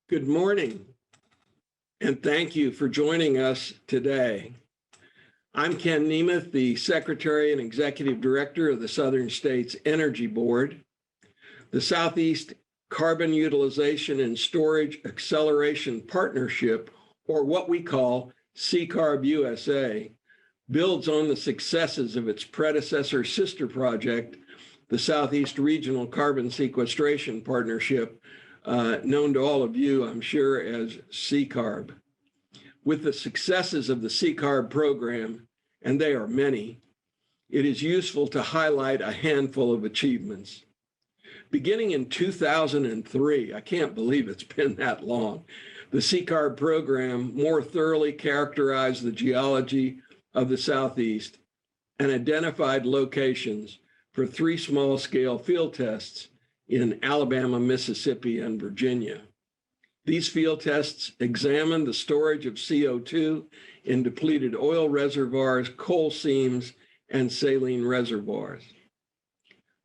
Good morning, and thank you for joining us today. I'm Ken Nemeth, the Secretary and Executive Director of the Southern States Energy Board. The Southeast Carbon Utilization and Storage Acceleration Partnership, or what we call SECARB-USA, builds on the successes of its predecessor sister project, the Southeast Regional Carbon Sequestration Partnership, known to all of you, I'm sure, as SECARB. With the successes of the SECARB program, and they are many, it is useful to highlight a handful of achievements. Beginning in 2003, I can't believe it's been that long, the SECARB program more thoroughly characterized the geology of the Southeast and identified locations for 3 small-scale field tests in Alabama, Mississippi, and Virginia. These field tests examined the storage of CO2 in depleted oil reservoirs, coal seams, and saline reservoirs.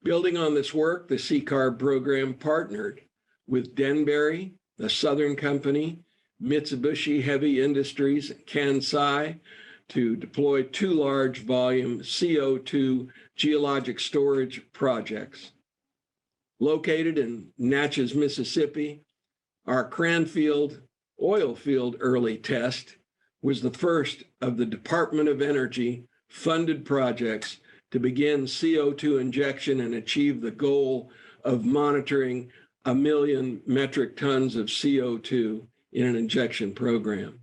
Building on this work, the SECARB program partnered with Denbury, the Southern Company, Mitsubishi Heavy Industries, Kansai, to deploy 2 large volume CO2 geologic storage projects. Located in Natchez, Mississippi, our Cranfield oil field early test was the first of the Department of Energy funded projects to begin CO2 injection and achieve the goal of monitoring 1 million metric tons of CO2 in an injection program.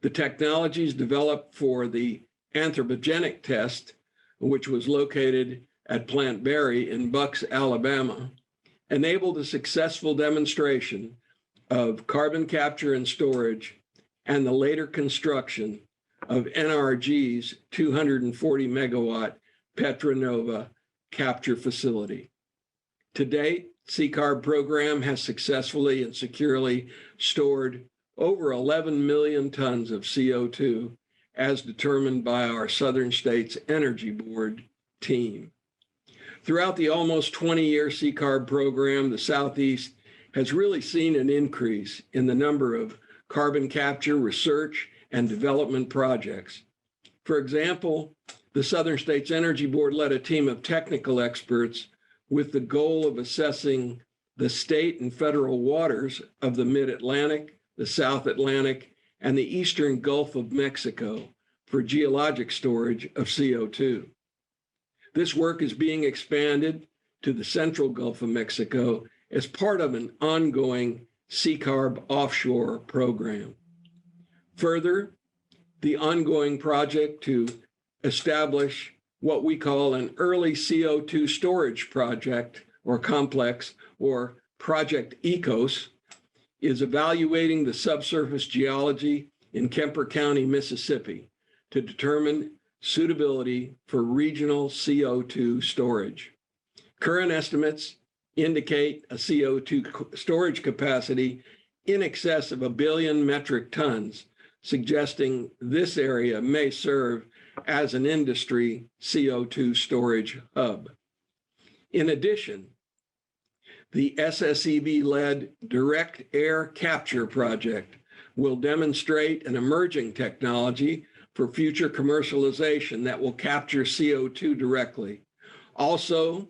The technologies developed for the anthropogenic test, which was located at Plant Berry in Bucks, Alabama, enabled a successful demonstration of carbon capture and storage and the later construction of NRG's 240 megawatt Petra Nova capture facility. To date, SECARB program has successfully and securely stored over 11 million tons of CO2 as determined by our Southern States Energy Board team. Throughout the almost 20-year SECARB program, the Southeast has really seen an increase in the number of carbon capture research and development projects. For example, the Southern States Energy Board led a team of technical experts with the goal of assessing the state and federal waters of the Mid-Atlantic, the South Atlantic, and the Eastern Gulf of Mexico for geologic storage of CO2. This work is being expanded to the Central Gulf of Mexico as part of an ongoing SECARB offshore program. Further, the ongoing project to establish what we call an early CO2 storage project or complex, or Project ECOS, is evaluating the subsurface geology in Kemper County, Mississippi, to determine suitability for regional CO2 storage. Current estimates indicate a CO2 storage capacity in excess of 1 billion metric tons, suggesting this area may serve as an industry CO2 storage hub. In addition, the SSEB-led direct air capture project will demonstrate an emerging technology for future commercialization that will capture CO2 directly. Also,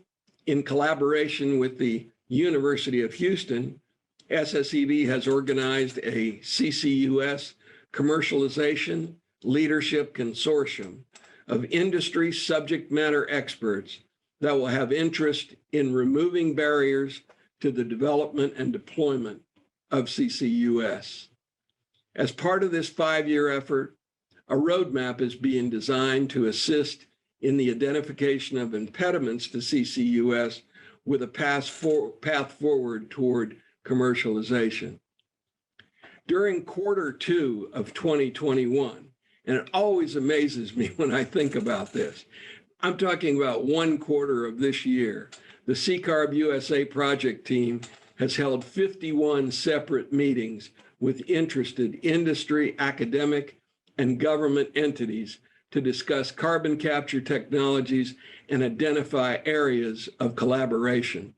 in collaboration with the University of Houston, SSEB has organized a CCUS commercialization leadership consortium of industry subject matter experts that will have interest in removing barriers to the development and deployment of CCUS. As part of this 5-year effort, a roadmap is being designed to assist in the identification of impediments to CCUS with a path forward toward commercialization. During Q2 of 2021, and it always amazes me when I think about this, I'm talking about 1 quarter of this year, the SECARB-USA project team has held 51 separate meetings with interested industry, academic, and government entities to discuss carbon capture technologies and identify areas of collaboration.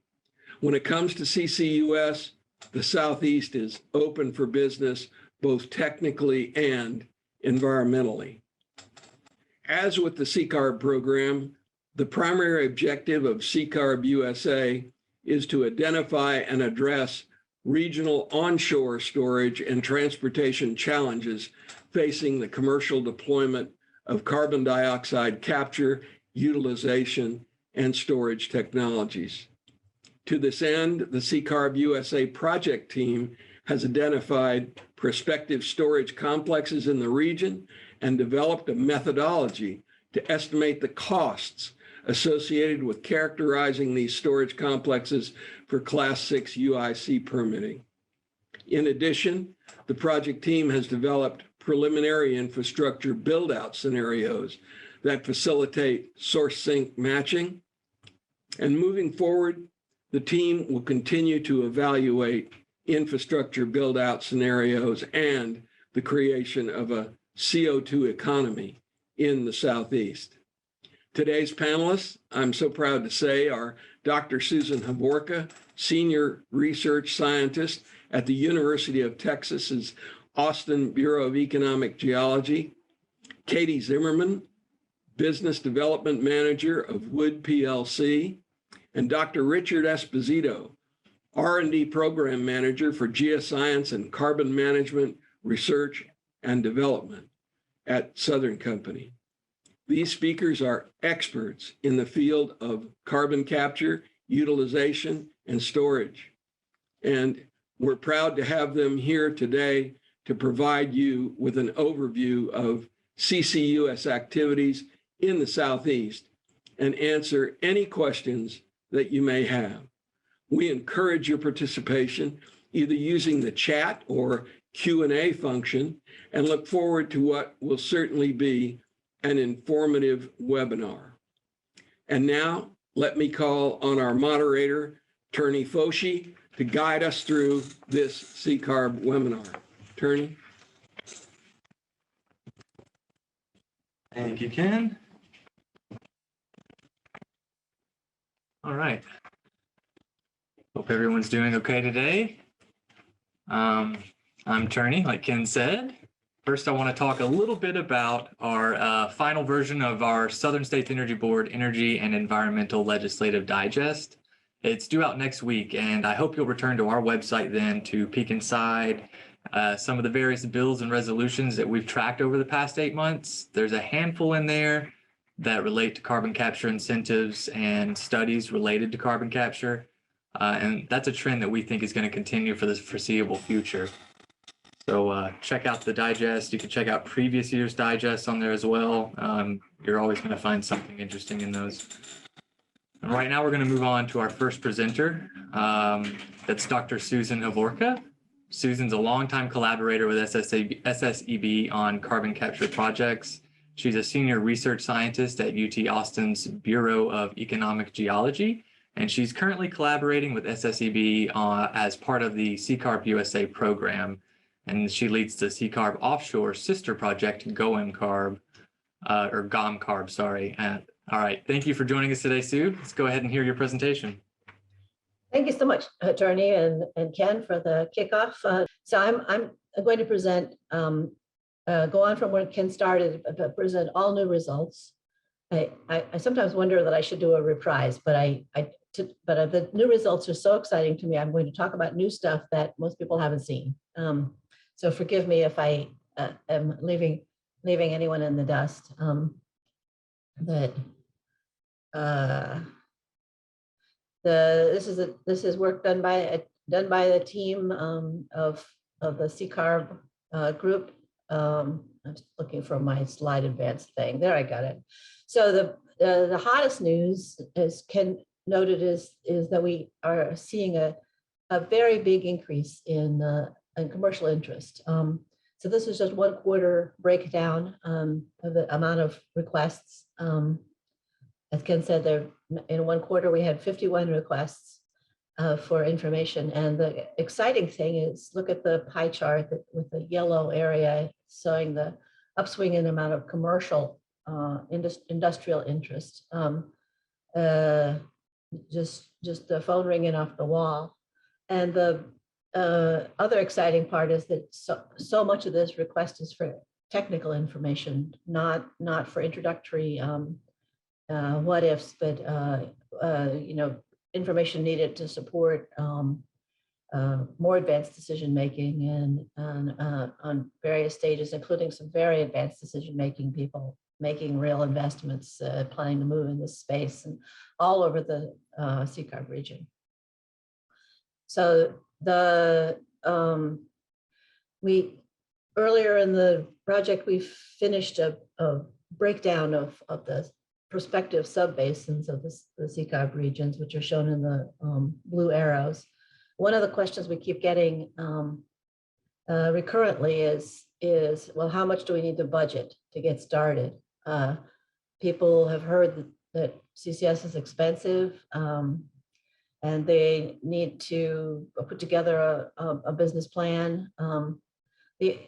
When it comes to CCUS, the Southeast is open for business, both technically and environmentally. As with the SECARB program, the primary objective of SECARB-USA is to identify and address regional onshore storage and transportation challenges facing the commercial deployment of carbon dioxide capture, utilization, and storage technologies. To this end, the SECARB-USA project team has identified prospective storage complexes in the region and developed a methodology to estimate the costs associated with characterizing these storage complexes for Class 6 UIC permitting. In addition, the project team has developed preliminary infrastructure build-out scenarios that facilitate source sink matching. And moving forward, the team will continue to evaluate infrastructure build-out scenarios and the creation of a CO2 economy in the Southeast. Today's panelists, I'm so proud to say, are Dr. Susan Hovorka, Senior Research Scientist at the University of Texas's Austin Bureau of Economic Geology, Katherine Zimmerman, Business Development Manager of Wood PLC, and Dr. Richard Esposito, R&D Program Manager for Geoscience and Carbon Management Research and Development at Southern Company. These speakers are experts in the field of carbon capture, utilization, and storage. And we're proud to have them here today to provide you with an overview of CCUS activities in the Southeast and answer any questions that you may have. We encourage your participation either using the chat or Q&A function and look forward to what will certainly be an informative webinar. And now let me call on our moderator, Turney Foshi, to guide us through this SECARB webinar. Turney. Thank you, Ken. All right. Hope everyone's doing okay today. I'm Turney, like Ken said. First, I want to talk a little bit about our final version of our Southern States Energy Board Energy and Environmental Legislative Digest. It's due out next week, and I hope you'll return to our website then to peek inside some of the various bills and resolutions that we've tracked over the past 8 months. There's a handful in there that relate to carbon capture incentives and studies related to carbon capture. And that's a trend that we think is going to continue for the foreseeable future. So check out the digest. You can check out previous year's digests on there as well. You're always going to find something interesting in those. And right now, we're going to move on to our first presenter. That's Dr. Susan Hovorka. Susan's a longtime collaborator with SSEB on carbon capture projects. She's a senior research scientist at UT Austin's Bureau of Economic Geology, and she's currently collaborating with SSEB as part of the SECARB-USA program. And she leads the SECARB offshore sister project, GOMCARB, sorry. All right, thank you for joining us today, Sue. Let's go ahead and hear your presentation. Thank you so much, Attorney and Ken, for the kickoff. So I'm going to present, go on from where Ken started, present all new results. I sometimes wonder that I should do a reprise, but the new results are so exciting to me. I'm going to talk about new stuff that most people haven't seen. So forgive me if I am leaving anyone in the dust. This is work done by the team of the SECARB group. I'm looking for my slide advance thing. There, I got it. So the hottest news, as Ken noted, is that we are seeing a very big increase in commercial interest. So this is just 1 quarter breakdown of the amount of requests. As Ken said, there in 1 quarter we had 51 requests for information. And the exciting thing is, look at the pie chart with the yellow area showing the upswing in the amount of commercial industrial interest. Just the phone ringing off the wall. And other exciting part is that so much of this request is for technical information, not for introductory what ifs, but information needed to support more advanced decision making and on various stages, including some very advanced decision making people making real investments, planning to move in this space and all over the SECARB region. So we earlier in the project, we finished a breakdown of the prospective subbasins of the SECARB regions, which are shown in the blue arrows. One of the questions we keep getting recurrently is, well, how much do we need to budget to get started? People have heard that CCS is expensive, and they need to put together a business plan. The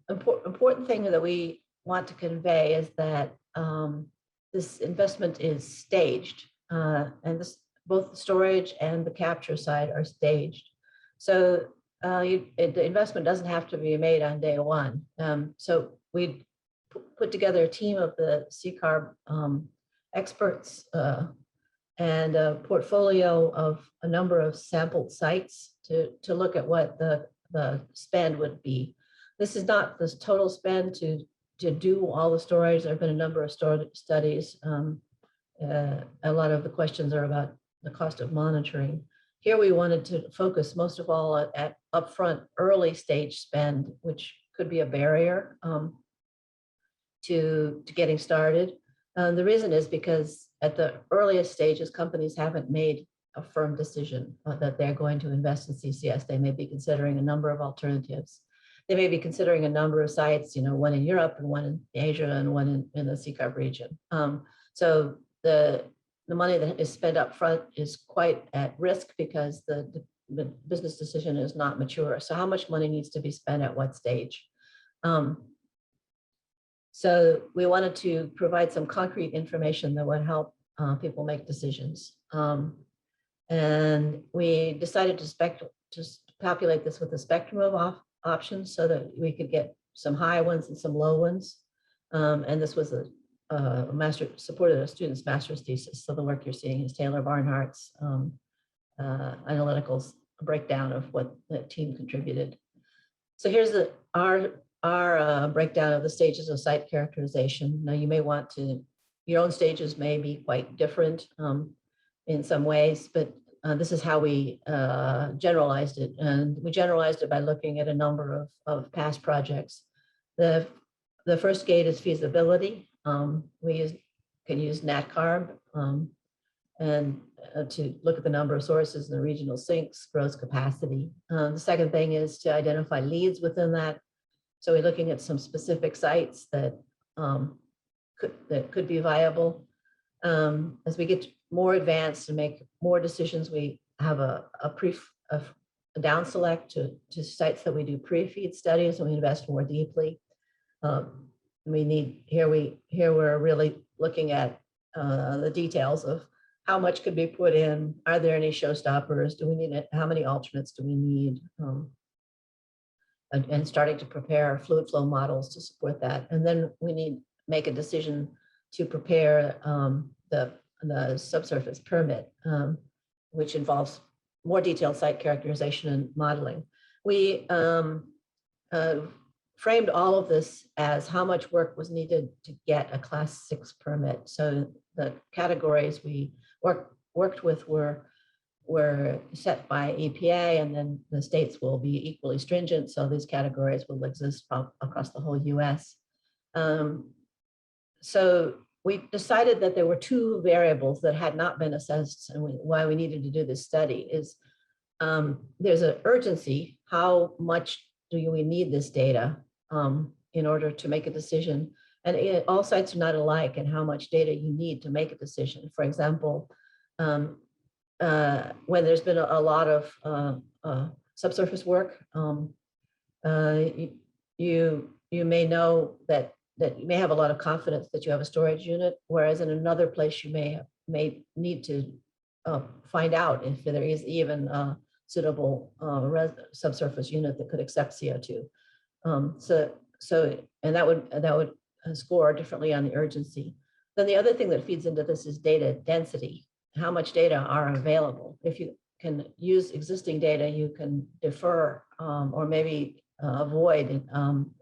important thing that we want to convey is that this investment is staged, and both the storage and the capture side are staged. So the investment doesn't have to be made on day one. So we put together a team of the SECARB experts and a portfolio of a number of sampled sites to look at what the spend would be. This is not the total spend to do all the storage. There have been a number of studies. A lot of the questions are about the cost of monitoring. Here we wanted to focus most of all at upfront early stage spend, which could be a barrier to getting started. The reason is because at the earliest stages, companies haven't made a firm decision that they're going to invest in CCS. They may be considering a number of alternatives. They may be considering a number of sites, one in Europe and one in Asia and one in the SECARB region. So the money that is spent up front is quite at risk because the business decision is not mature. So how much money needs to be spent at what stage? So we wanted to provide some concrete information that would help people make decisions. And we decided to populate this with a spectrum of options so that we could get some high ones and some low ones. And this was supported a student's master's thesis. So the work you're seeing is Taylor Barnhart's analytical breakdown of what the team contributed. So here's our breakdown of the stages of site characterization. Now you may want your own stages may be quite different in some ways, but this is how we generalized it. And we generalized it by looking at a number of past projects. The first gate is feasibility. We can use NatCarb and to look at the number of sources in the regional sinks, gross capacity. The second thing is to identify leads within that. So we're looking at some specific sites that could be viable. As we get more advanced and make more decisions, we have a down select to sites that we do pre-feed studies and we invest more deeply. We're really looking at the details of how much could be put in. Are there any showstoppers? Do we need it? How many alternates do we need? And starting to prepare fluid flow models to support that. And then we make a decision to prepare the subsurface permit, which involves more detailed site characterization and modeling. We framed all of this as how much work was needed to get a Class 6 permit. So the categories we worked with were set by EPA, and then the states will be equally stringent. So these categories will exist across the whole US. So we decided that there were two variables that had not been assessed, and why we needed to do this study is there's an urgency. How much do we need this data in order to make a decision? And all sites are not alike in how much data you need to make a decision. For example, when there's been a lot of subsurface work, you may know that you may have a lot of confidence that you have a storage unit, whereas in another place you may need to find out if there is even suitable subsurface unit that could accept CO2. And that would score differently on the urgency. Then the other thing that feeds into this is data density. How much data are available? If you can use existing data, you can defer or maybe avoid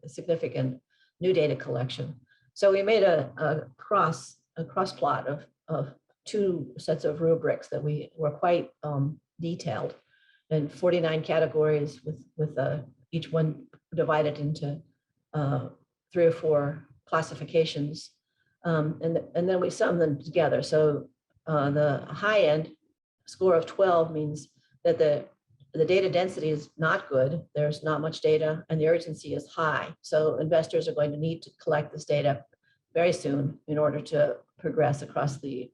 significant new data collection. So we made a cross plot of two sets of rubrics that we were quite detailed, and 49 categories with each one divided into 3 or 4 classifications, and then we sum them together. So the high end score of 12 means that the data density is not good. There's not much data, and the urgency is high. So investors are going to need to collect this data very soon in order to progress across the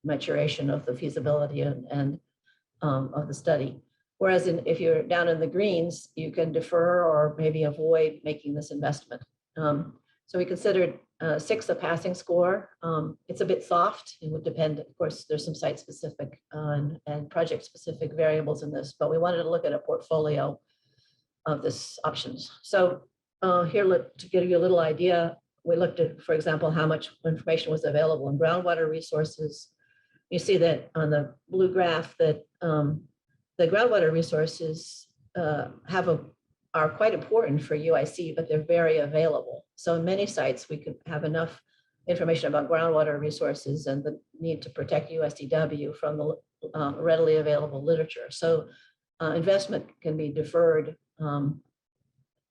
maturation of the feasibility and of the study. Whereas if you're down in the greens, you can defer or maybe avoid making this investment. So we considered 6 a passing score. It's a bit soft. It would depend, of course, there's some site-specific and project-specific variables in this, but we wanted to look at a portfolio of this options. So here, to give you a little idea, we looked at, for example, how much information was available in groundwater resources. You see that on the blue graph that the groundwater resources are quite important for UIC, but they're very available. So in many sites, we could have enough information about groundwater resources and the need to protect USDW from the readily available literature. So investment can be deferred on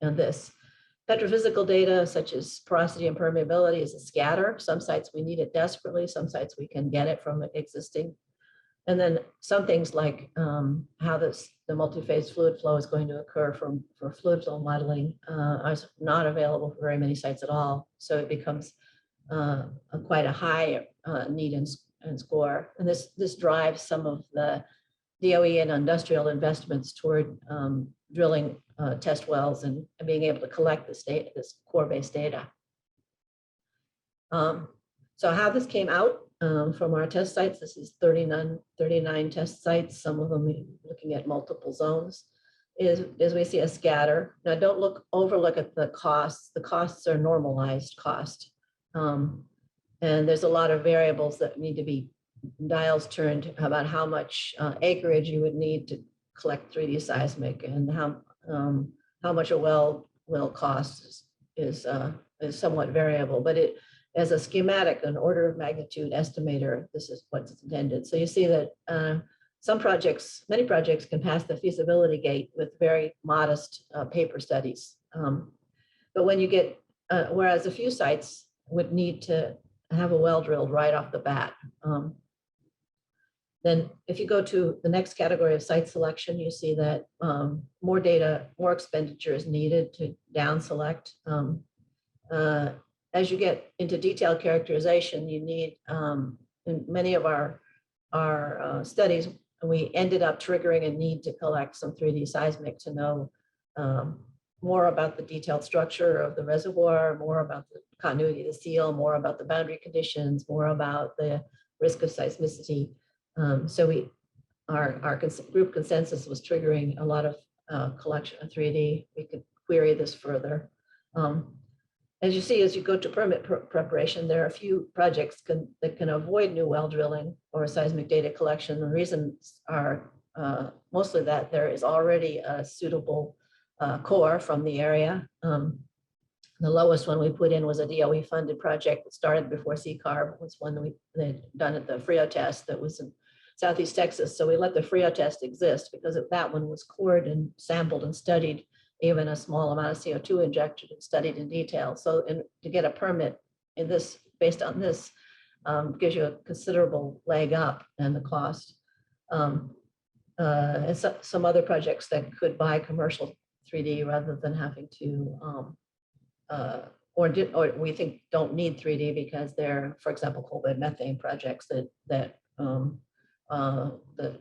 this. Petrophysical data, such as porosity and permeability, is a scatter. Some sites we need it desperately, some sites we can get it from existing. And then some things like how the multi-phase fluid flow is going to occur for fluid flow modeling are not available for very many sites at all. So it becomes quite a high need and score. And this drives some of the DOE and industrial investments toward drilling test wells and being able to collect this core-based data. So how this came out from our test sites, this is 39 test sites, some of them looking at multiple zones, is we see a scatter. Now don't overlook at the costs. The costs are normalized cost. And there's a lot of variables that need to be dials turned about how much acreage you would need to collect 3D seismic, and how much a well will cost is somewhat variable, but it, as a schematic, an order of magnitude estimator, this is what's intended. So you see that many projects can pass the feasibility gate with very modest paper studies. But when you get, whereas a few sites would need to have a well drilled right off the bat. Then if you go to the next category of site selection, you see that more data, more expenditure is needed to down select. As you get into detailed characterization, you need, in many of our studies, we ended up triggering a need to collect some 3D seismic to know more about the detailed structure of the reservoir, more about the continuity of the seal, more about the boundary conditions, more about the risk of seismicity. So our group consensus was triggering a lot of collection of 3D. We could query this further. As you see, as you go to permit preparation, there are a few projects that can avoid new well drilling or seismic data collection. The reasons are mostly that there is already a suitable core from the area. The lowest one we put in was a DOE funded project that started before SECARB. It was one they'd done at the Frio test that was in Southeast Texas. So we let the Frio test exist because that one was cored and sampled and studied, even a small amount of CO2 injected and studied in detail. So to get a permit in this, based on this, gives you a considerable leg up in the cost. And some other projects that could buy commercial 3D rather than having to, or we think don't need 3D because they're, for example, coal bed methane projects that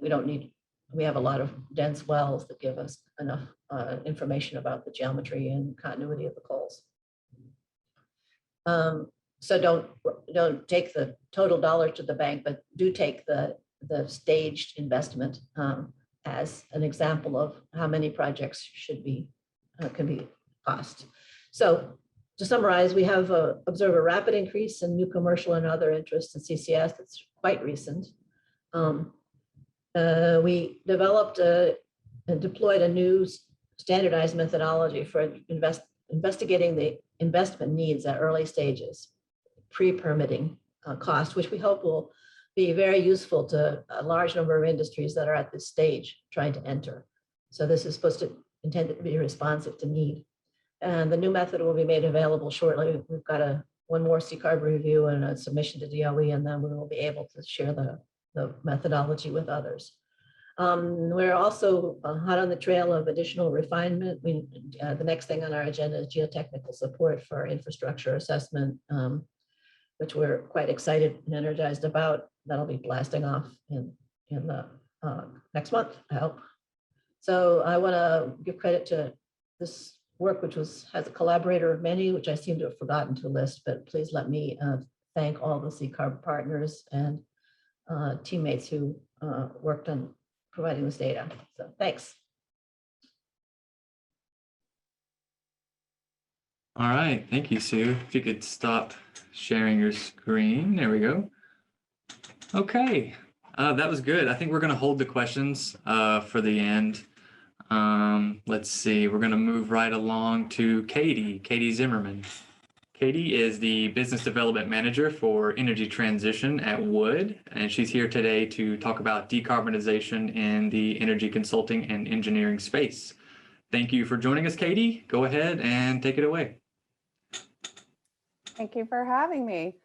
we don't need. We have a lot of dense wells that give us enough information about the geometry and continuity of the coals. So don't take the total dollar to the bank, but do take the staged investment. as an example of how many projects should be, can be cost. So to summarize, we have observed a rapid increase in new commercial and other interest in CCS. It's quite recent. We developed and deployed a new standardized methodology for investigating the investment needs at early stages, pre-permitting cost, which we hope will be very useful to a large number of industries that are at this stage trying to enter. So this is intended to be responsive to need. And the new method will be made available shortly. We've got one more SECARB review and a submission to DOE, and then we will be able to share the methodology with others. We're also hot on the trail of additional refinement. The next thing on our agenda is geotechnical support for infrastructure assessment, which we're quite excited and energized about. That'll be blasting off in the next month, I hope. So I want to give credit to this work, which has a collaborator of many, which I seem to have forgotten to list, but please let me thank all the SECARB partners and teammates who worked on providing this data. So thanks. All right, thank you, Sue. If you could stop sharing your screen. There we go. Okay, that was good. I think we're going to hold the questions for the end. Let's see, we're going to move right along to Katie Zimmerman. Katie is the Business Development Manager for Energy Transition at Wood, and she's here today to talk about decarbonization in the energy consulting and engineering space. Thank you for joining us, Katie. Go ahead and take it away. Thank you for having me.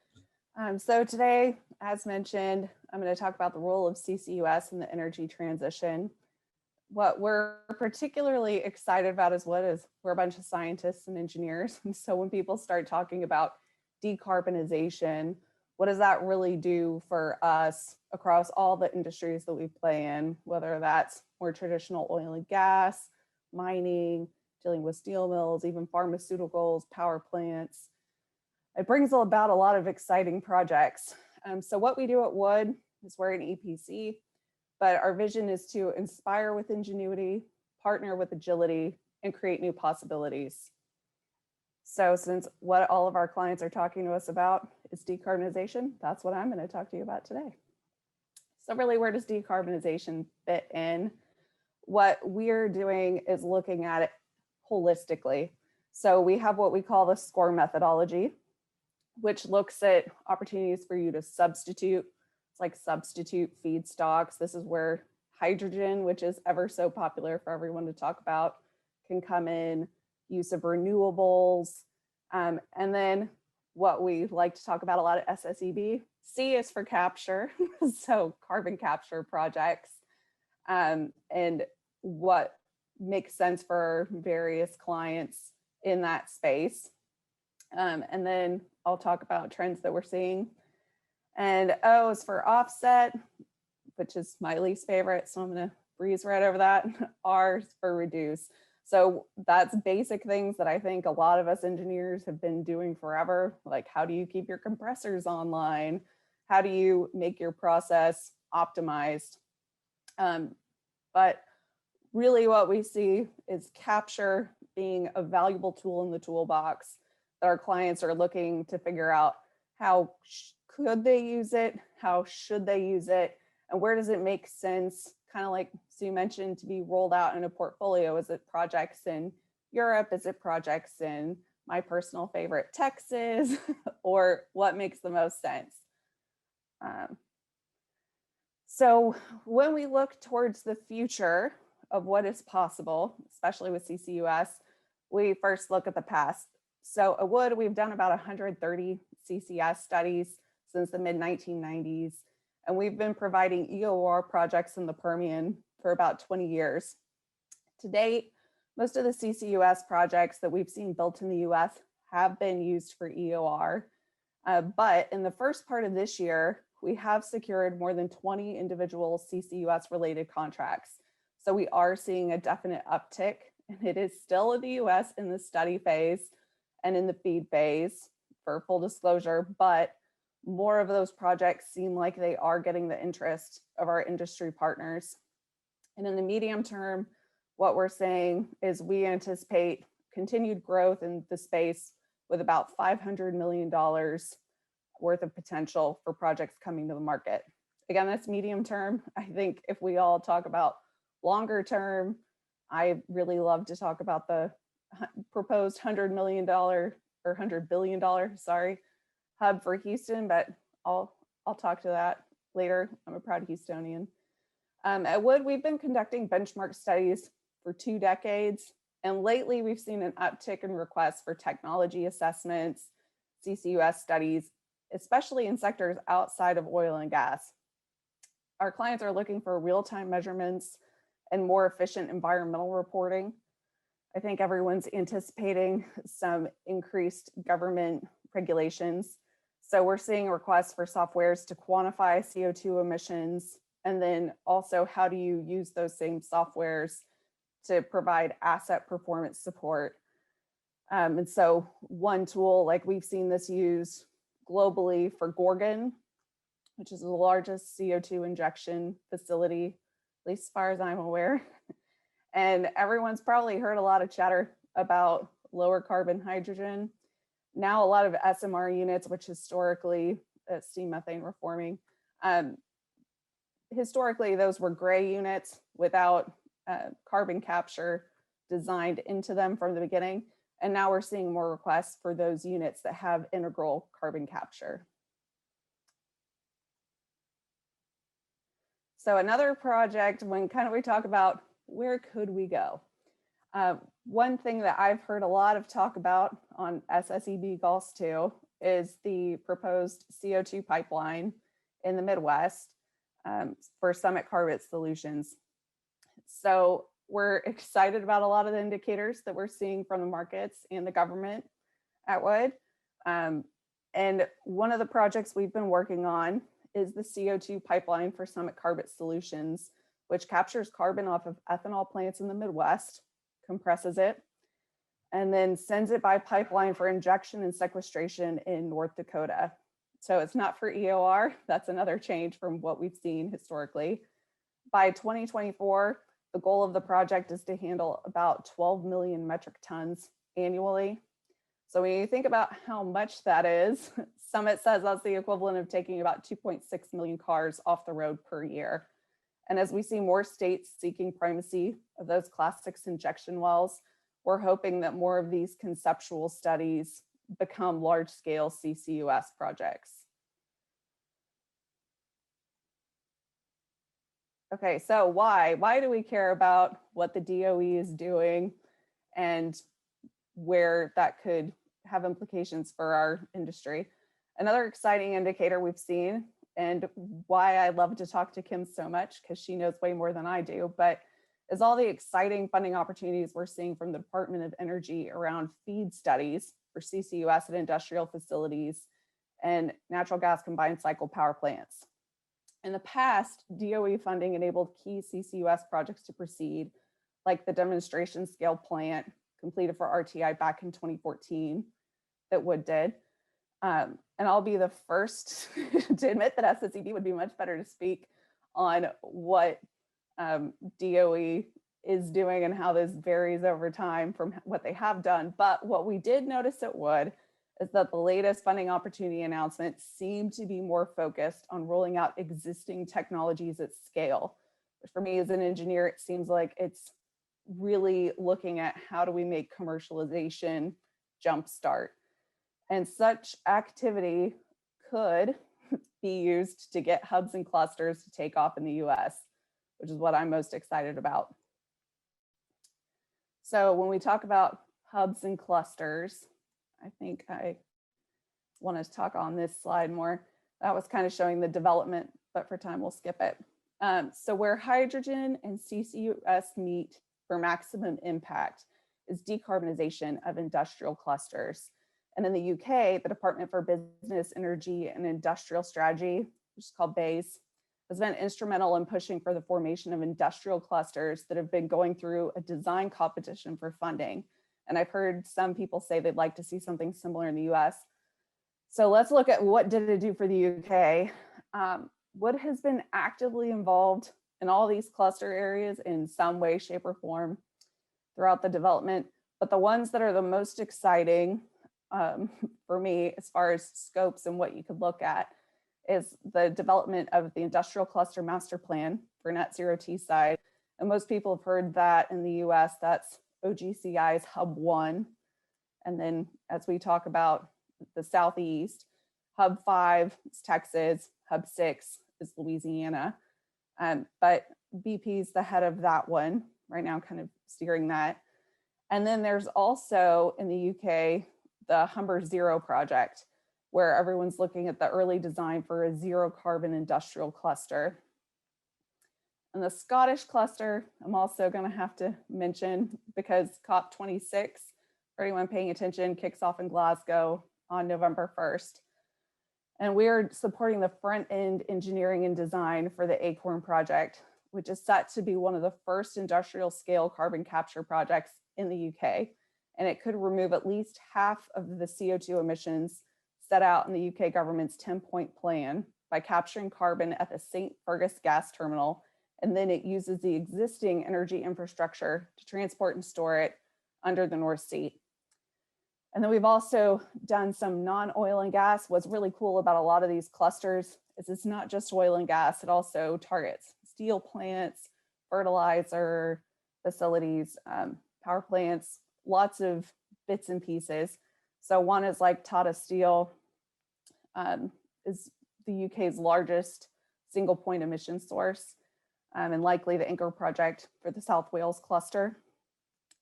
So today, as mentioned, I'm going to talk about the role of CCUS in the energy transition. What we're particularly excited about as Wood is we're a bunch of scientists and engineers. And so when people start talking about decarbonization, what does that really do for us across all the industries that we play in, whether that's more traditional oil and gas, mining, dealing with steel mills, even pharmaceuticals, power plants. It brings about a lot of exciting projects. So what we do at Wood is we're an EPC, but our vision is to inspire with ingenuity, partner with agility, and create new possibilities. So since what all of our clients are talking to us about is decarbonization, that's what I'm going to talk to you about today. So really, where does decarbonization fit in? What we're doing is looking at it holistically. So we have what we call the SCORE methodology, which looks at opportunities for you to substitute. It's like substitute feedstocks. This is where hydrogen, which is ever so popular for everyone to talk about, can come in, use of renewables. And then what we like to talk about a lot at SSEB, C is for capture, so carbon capture projects, and what makes sense for various clients in that space. And then I'll talk about trends that we're seeing. And O is for offset, which is my least favorite, so I'm going to breeze right over that. R is for reduce. So that's basic things that I think a lot of us engineers have been doing forever. Like, how do you keep your compressors online? How do you make your process optimized? But really what we see is capture being a valuable tool in the toolbox that our clients are looking to figure out how could they use it, how should they use it, and where does it make sense, kind of like Sue mentioned, to be rolled out in a portfolio. Is it projects in Europe? Is it projects in my personal favorite, Texas? Or what makes the most sense? So when we look towards the future of what is possible, especially with CCUS, we first look at the past. So at Wood, we've done about 130 CCS studies since the mid-1990s, and we've been providing EOR projects in the Permian for about 20 years. To date, most of the CCUS projects that we've seen built in the US have been used for EOR, but in the first part of this year, we have secured more than 20 individual CCUS related contracts. So we are seeing a definite uptick, and it is still in the US in the study phase and in the feed phase, for full disclosure, but more of those projects seem like they are getting the interest of our industry partners. And in the medium term, what we're saying is we anticipate continued growth in the space with about $500 million worth of potential for projects coming to the market. Again, that's medium term. I think if we all talk about longer term, I really love to talk about the proposed $100 million or $100 billion, sorry, hub for Houston, but I'll talk to that later. I'm a proud Houstonian. At Wood, we've been conducting benchmark studies for 2 decades, and lately we've seen an uptick in requests for technology assessments, CCUS studies, especially in sectors outside of oil and gas. Our clients are looking for real-time measurements and more efficient environmental reporting. I think everyone's anticipating some increased government regulations. So we're seeing requests for softwares to quantify CO2 emissions, and then also how do you use those same softwares to provide asset performance support. And so one tool, like we've seen this used globally for Gorgon, which is the largest CO2 injection facility, at least as far as I'm aware. And everyone's probably heard a lot of chatter about lower carbon hydrogen. Now a lot of SMR units, which historically, steam methane reforming, historically those were gray units without carbon capture designed into them from the beginning. And now we're seeing more requests for those units that have integral carbon capture. So another project, when kind of we talk about where could we go? One thing that I've heard a lot of talk about on SSEB Gulf 2 is the proposed CO2 pipeline in the Midwest for Summit Carbon Solutions. So we're excited about a lot of the indicators that we're seeing from the markets and the government at Wood. And one of the projects we've been working on is the CO2 pipeline for Summit Carbon Solutions, which captures carbon off of ethanol plants in the Midwest, compresses it, and then sends it by pipeline for injection and sequestration in North Dakota. So it's not for EOR. That's another change from what we've seen historically. By 2024, the goal of the project is to handle about 12 million metric tons annually. So when you think about how much that is, Summit says that's the equivalent of taking about 2.6 million cars off the road per year. And as we see more states seeking primacy of those Class 6 injection wells, we're hoping that more of these conceptual studies become large-scale CCUS projects. Okay, so why do we care about what the DOE is doing and where that could have implications for our industry? Another exciting indicator we've seen, and why I love to talk to Kim so much, because she knows way more than I do, but is all the exciting funding opportunities we're seeing from the Department of Energy around FEED studies for CCUS at industrial facilities and natural gas combined cycle power plants. In the past, DOE funding enabled key CCUS projects to proceed, like the demonstration scale plant completed for RTI back in 2014 that Wood did. And I'll be the first to admit that SSEB would be much better to speak on what DOE is doing and how this varies over time from what they have done. But what we did notice at Wood is that the latest funding opportunity announcements seem to be more focused on rolling out existing technologies at scale, which for me as an engineer, it seems like it's really looking at how do we make commercialization jumpstart. And such activity could be used to get hubs and clusters to take off in the US, which is what I'm most excited about. So when we talk about hubs and clusters, I think I want to talk on this slide more. That was kind of showing the development, but for time we'll skip it. So where hydrogen and CCUS meet for maximum impact is decarbonization of industrial clusters. And in the UK, the Department for Business, Energy and Industrial Strategy, which is called BEIS, has been instrumental in pushing for the formation of industrial clusters that have been going through a design competition for funding. And I've heard some people say they'd like to see something similar in the US. So let's look at what did it do for the UK. Wood has been actively involved in all these cluster areas in some way, shape, or form throughout the development. But the ones that are the most exciting for me, as far as scopes and what you could look at, is the development of the Industrial Cluster Master Plan for Net Zero Teesside. And most people have heard that in the US, that's OGCI's Hub 1. And then as we talk about the Southeast, Hub 5 is Texas, Hub 6 is Louisiana. But BP's the head of that one right now, kind of steering that. And then there's also in the UK, the Humber Zero project, where everyone's looking at the early design for a zero carbon industrial cluster. And the Scottish cluster, I'm also going to have to mention because COP26, for anyone paying attention, kicks off in Glasgow on November 1st. And we are supporting the front end engineering and design for the Acorn project, which is set to be one of the first industrial scale carbon capture projects in the UK. And it could remove at least half of the CO2 emissions set out in the UK government's 10-point plan by capturing carbon at the St. Fergus gas terminal. And then it uses the existing energy infrastructure to transport and store it under the North Sea. And then we've also done some non-oil and gas. What's really cool about a lot of these clusters is it's not just oil and gas, it also targets steel plants, fertilizer facilities, power plants, lots of bits and pieces. So one is like Tata Steel, is the UK's largest single point emission source, and likely the anchor project for the South Wales cluster.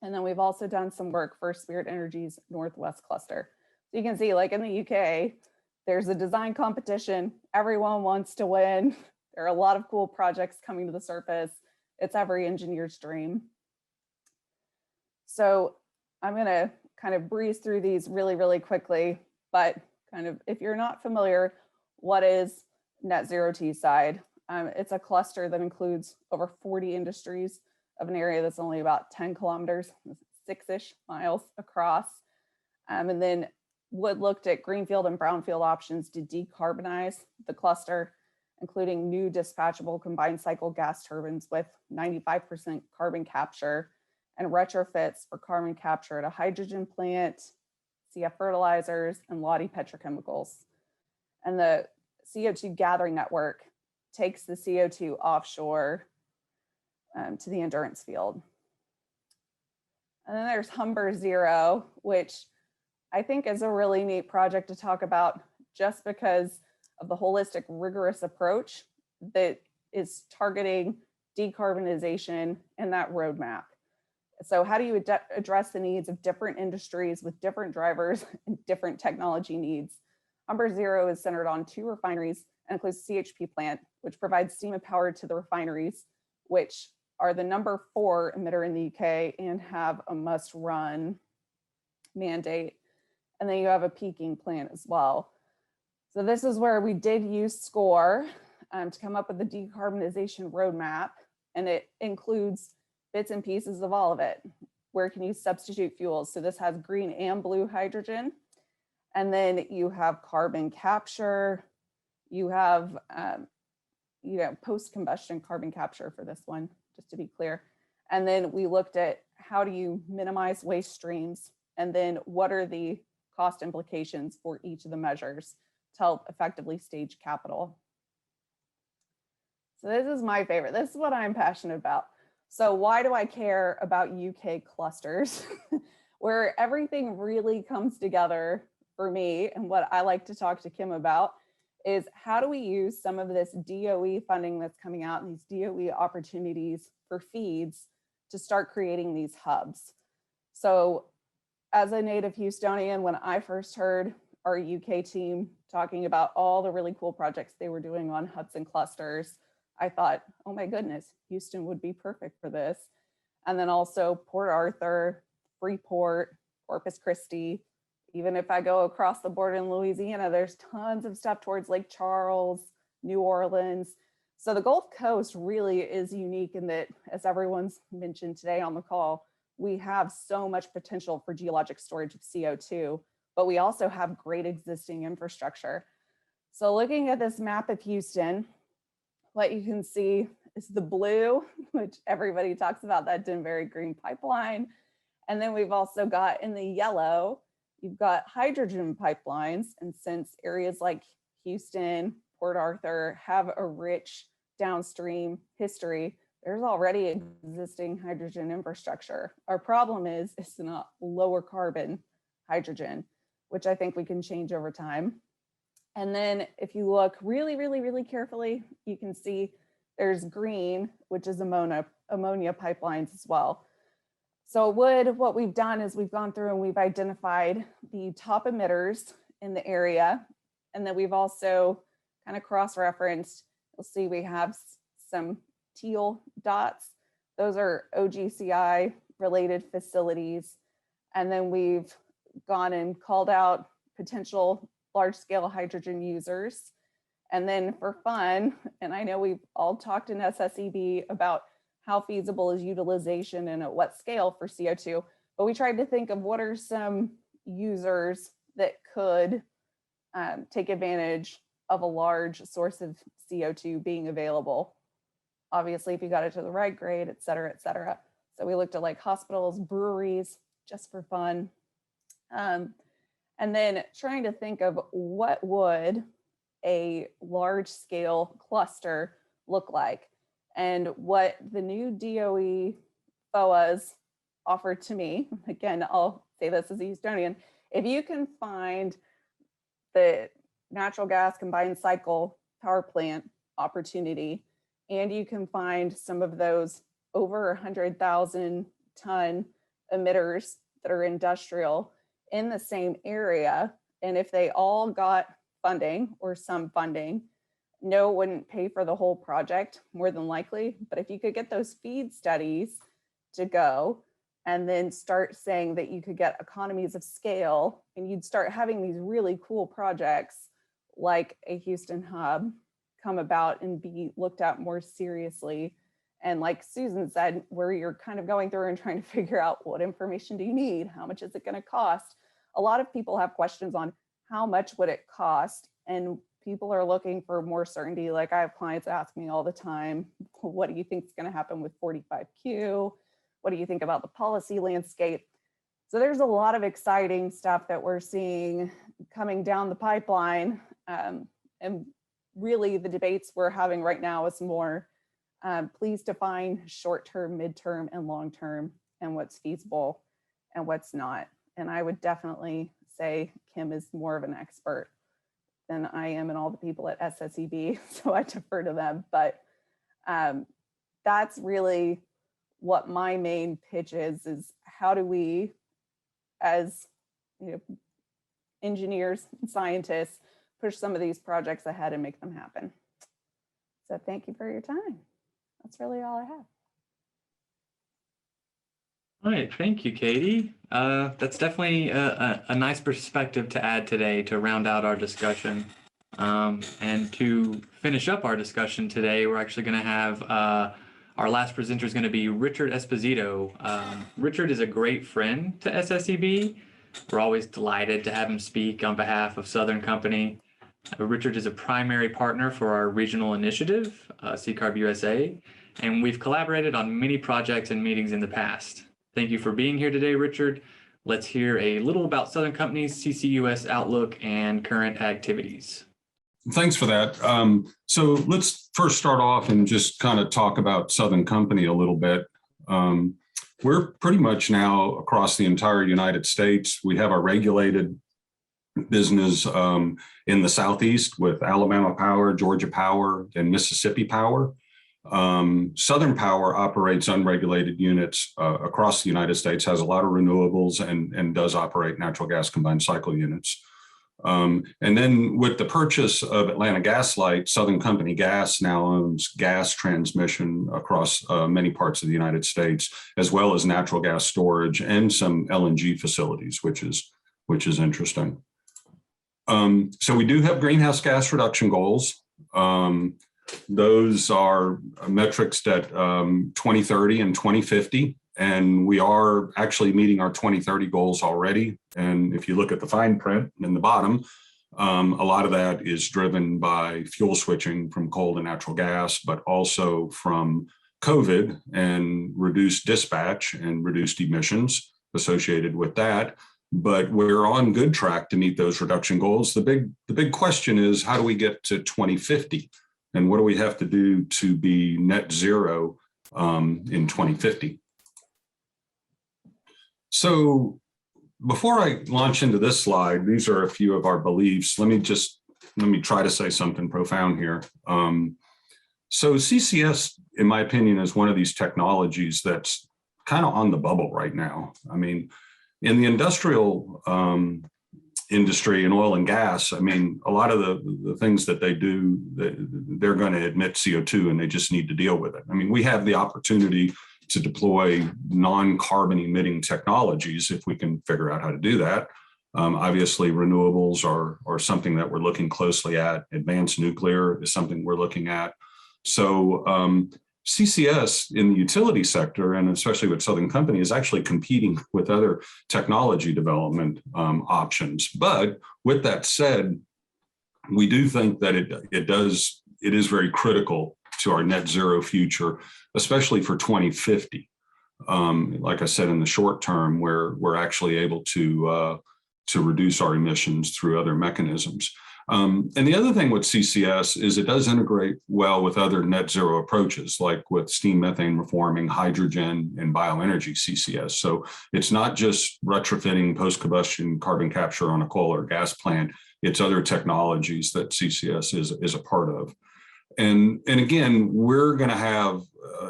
And then we've also done some work for Spirit Energy's Northwest cluster. So you can see, like in the UK, there's a design competition. Everyone wants to win. There are a lot of cool projects coming to the surface. It's every engineer's dream. So I'm going to kind of breeze through these really, really quickly, but kind of, if you're not familiar, what is Net Zero Teesside? It's a cluster that includes over 40 industries of an area that's only about 10 kilometers, 6-ish miles across. And then Wood looked at greenfield and brownfield options to decarbonize the cluster, including new dispatchable combined cycle gas turbines with 95% carbon capture and retrofits for carbon capture at a hydrogen plant, CF fertilizers, and Lottie petrochemicals. And the CO2 gathering network takes the CO2 offshore to the endurance field. And then there's Humber Zero, which I think is a really neat project to talk about just because of the holistic, rigorous approach that is targeting decarbonization in that roadmap. So how do you address the needs of different industries with different drivers and different technology needs? Humber Zero is centered on 2 refineries and includes a CHP plant, which provides steam and power to the refineries, which are the number 4 emitter in the UK and have a must-run mandate. And then you have a peaking plant as well. So this is where we did use SCORE to come up with the decarbonization roadmap, and it includes bits and pieces of all of it. Where can you substitute fuels? So this has green and blue hydrogen. And then you have carbon capture. You have post-combustion carbon capture for this one, just to be clear. And then we looked at how do you minimize waste streams? And then what are the cost implications for each of the measures to help effectively stage capital? So this is my favorite. This is what I'm passionate about. So why do I care about UK clusters? Where everything really comes together for me, and what I like to talk to Kim about, is how do we use some of this DOE funding that's coming out and these DOE opportunities for feeds to start creating these hubs. So as a native Houstonian, when I first heard our UK team talking about all the really cool projects they were doing on hubs and clusters, I thought, oh my goodness, Houston would be perfect for this. And then also Port Arthur, Freeport, Corpus Christi. Even if I go across the border in Louisiana, there's tons of stuff towards Lake Charles, New Orleans. So the Gulf Coast really is unique in that, as everyone's mentioned today on the call, we have so much potential for geologic storage of CO2, but we also have great existing infrastructure. So looking at this map of Houston, what you can see is the blue, which everybody talks about, that Denbury Green Pipeline. And then we've also got in the yellow, you've got hydrogen pipelines. And since areas like Houston, Port Arthur have a rich downstream history, there's already existing hydrogen infrastructure. Our problem is it's not lower carbon hydrogen, which I think we can change over time. And then if you look really, really, really carefully, you can see there's green, which is ammonia pipelines as well. So what we've done is we've gone through and we've identified the top emitters in the area. And then we've also kind of cross-referenced, you'll see we have some teal dots. Those are OGCI related facilities. And then we've gone and called out potential large-scale hydrogen users. And then for fun, and I know we've all talked in SSEB about how feasible is utilization and at what scale for CO2, but we tried to think of what are some users that could take advantage of a large source of CO2 being available. Obviously, if you got it to the right grade, et cetera, et cetera. So we looked at like hospitals, breweries, just for fun. And then trying to think of what would a large scale cluster look like, and what the new DOE FOAs offered to me. Again, I'll say this as a Houstonian. If you can find the natural gas combined cycle power plant opportunity, and you can find some of those over 100,000 ton emitters that are industrial in the same area, and if they all got funding or some funding, no, it wouldn't pay for the whole project more than likely. But if you could get those feed studies to go and then start saying that you could get economies of scale and you'd start having these really cool projects like a Houston hub come about and be looked at more seriously. And like Susan said, where you're kind of going through and trying to figure out what information do you need? How much is it going to cost? A lot of people have questions on how much would it cost? And people are looking for more certainty. Like I have clients ask me all the time, what do you think is going to happen with 45Q? What do you think about the policy landscape? So there's a lot of exciting stuff that we're seeing coming down the pipeline. And really the debates we're having right now is more, please define short-term, midterm, and long-term, and what's feasible and what's not. And I would definitely say Kim is more of an expert than I am and all the people at SSEB, so I defer to them. But that's really what my main pitch is how do we, as engineers and scientists, push some of these projects ahead and make them happen. So thank you for your time. That's really all I have. All right, thank you, Katie. That's definitely a nice perspective to add today to round out our discussion. And to finish up our discussion today, we're actually going to have our last presenter is going to be Richard Esposito. Richard is a great friend to SSEB. We're always delighted to have him speak on behalf of Southern Company. Richard is a primary partner for our regional initiative, SECARB-USA, and we've collaborated on many projects and meetings in the past. Thank you for being here today, Richard. Let's hear a little about Southern Company's CCUS outlook and current activities. Thanks for that. So let's first start off and just kind of talk about Southern Company a little bit. We're pretty much now across the entire United States. We have our regulated business in the Southeast with Alabama Power, Georgia Power, and Mississippi Power. Southern Power operates unregulated units across the United States, has a lot of renewables, and does operate natural gas combined cycle units. And then with the purchase of Atlanta Gas Light, Southern Company Gas now owns gas transmission across many parts of the United States, as well as natural gas storage and some LNG facilities, which is interesting. So we do have greenhouse gas reduction goals. Those are metrics that 2030 and 2050, and we are actually meeting our 2030 goals already. And if you look at the fine print in the bottom, A lot of that is driven by fuel switching from coal to natural gas, but also from COVID and reduced dispatch and reduced emissions associated with that. But we're on good track to meet those reduction goals. The big question is, how do we get to 2050? And what do we have to do to be net zero in 2050? So before I launch into this slide, these are a few of our beliefs. Let me try to say something profound here. So CCS, in my opinion, is one of these technologies that's kind of on the bubble right now. I mean, in the industrial industry and oil and gas, I mean, a lot of the things that they do, they're going to emit CO2 and they just need to deal with it. I mean, we have the opportunity to deploy non-carbon emitting technologies if we can figure out how to do that. Obviously, renewables are something that we're looking closely at. Advanced nuclear is something we're looking at. So CCS in the utility sector, and especially with Southern Company, is actually competing with other technology development options. But with that said, we do think that it is very critical to our net zero future, especially for 2050. Like I said, in the short term, we're actually able to reduce our emissions through other mechanisms. And the other thing with CCS is it does integrate well with other net zero approaches, like with steam methane reforming, hydrogen, and bioenergy CCS. So it's not just retrofitting post-combustion carbon capture on a coal or gas plant. It's other technologies that CCS is a part of. And again, we're going to have,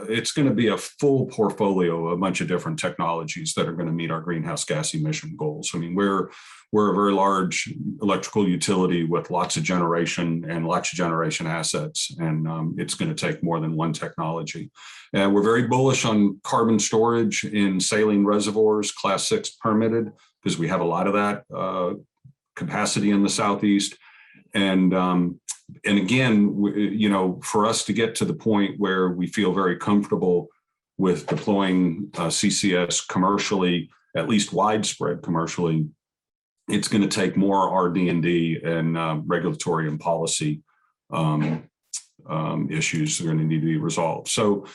it's going to be a full portfolio, a bunch of different technologies that are going to meet our greenhouse gas emission goals. I mean, we're a very large electrical utility with lots of generation assets, and it's going to take more than one technology. And we're very bullish on carbon storage in saline reservoirs, Class 6 permitted, because we have a lot of that capacity in the Southeast. And again, you know, for us to get to the point where we feel very comfortable with deploying CCS commercially, at least widespread commercially, it's going to take more RD&D and regulatory and policy issues that are going to need to be resolved. So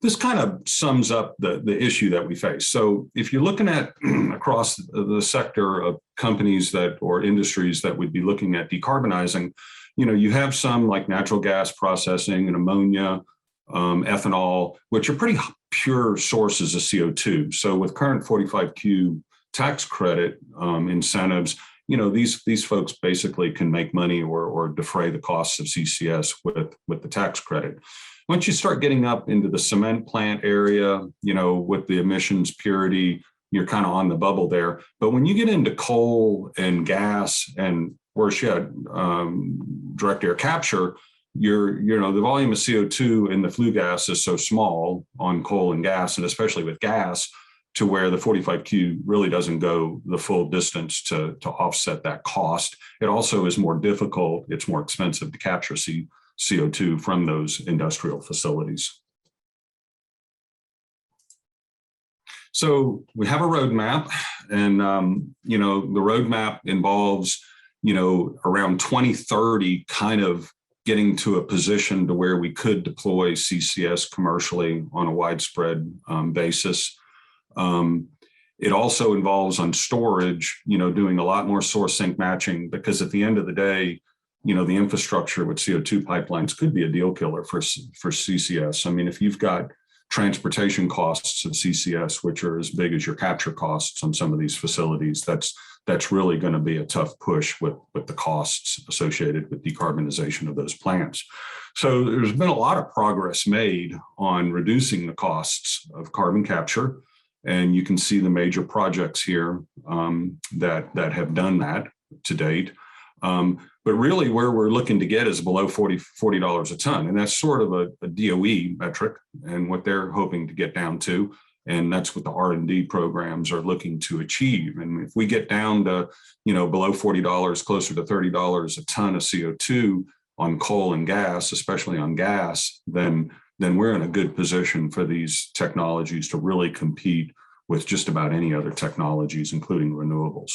this kind of sums up the issue that we face. So if you're looking at across the sector of companies or industries that would be looking at decarbonizing, you know, you have some like natural gas processing and ammonia, ethanol, which are pretty pure sources of CO2. So with current 45Q tax credit incentives, you know, these folks basically can make money or defray the costs of CCS with the tax credit. Once you start getting up into the cement plant area, you know, with the emissions purity, you're kind of on the bubble there. But when you get into coal and gas and worse yet, direct air capture, you know, the volume of CO2 in the flue gas is so small on coal and gas, and especially with gas, to where the 45Q really doesn't go the full distance to offset that cost. It also is more difficult. It's more expensive to capture CO2 from those industrial facilities. So we have a roadmap, and you know, the roadmap involves, you know, around 2030 kind of getting to a position to where we could deploy CCS commercially on a widespread basis. It also involves on storage, you know, doing a lot more source sink matching, because at the end of the day, you know, the infrastructure with CO2 pipelines could be a deal killer for CCS. I mean, if you've got transportation costs of CCS, which are as big as your capture costs on some of these facilities, that's really going to be a tough push with the costs associated with decarbonization of those plants. So there's been a lot of progress made on reducing the costs of carbon capture. And you can see the major projects here that have done that to date. But really where we're looking to get is below $40 a ton. And that's sort of a DOE metric and what they're hoping to get down to. And that's what the R&D programs are looking to achieve. And if we get down to, you know, below $40, closer to $30 a ton of CO2 on coal and gas, especially on gas, then we're in a good position for these technologies to really compete with just about any other technologies, including renewables.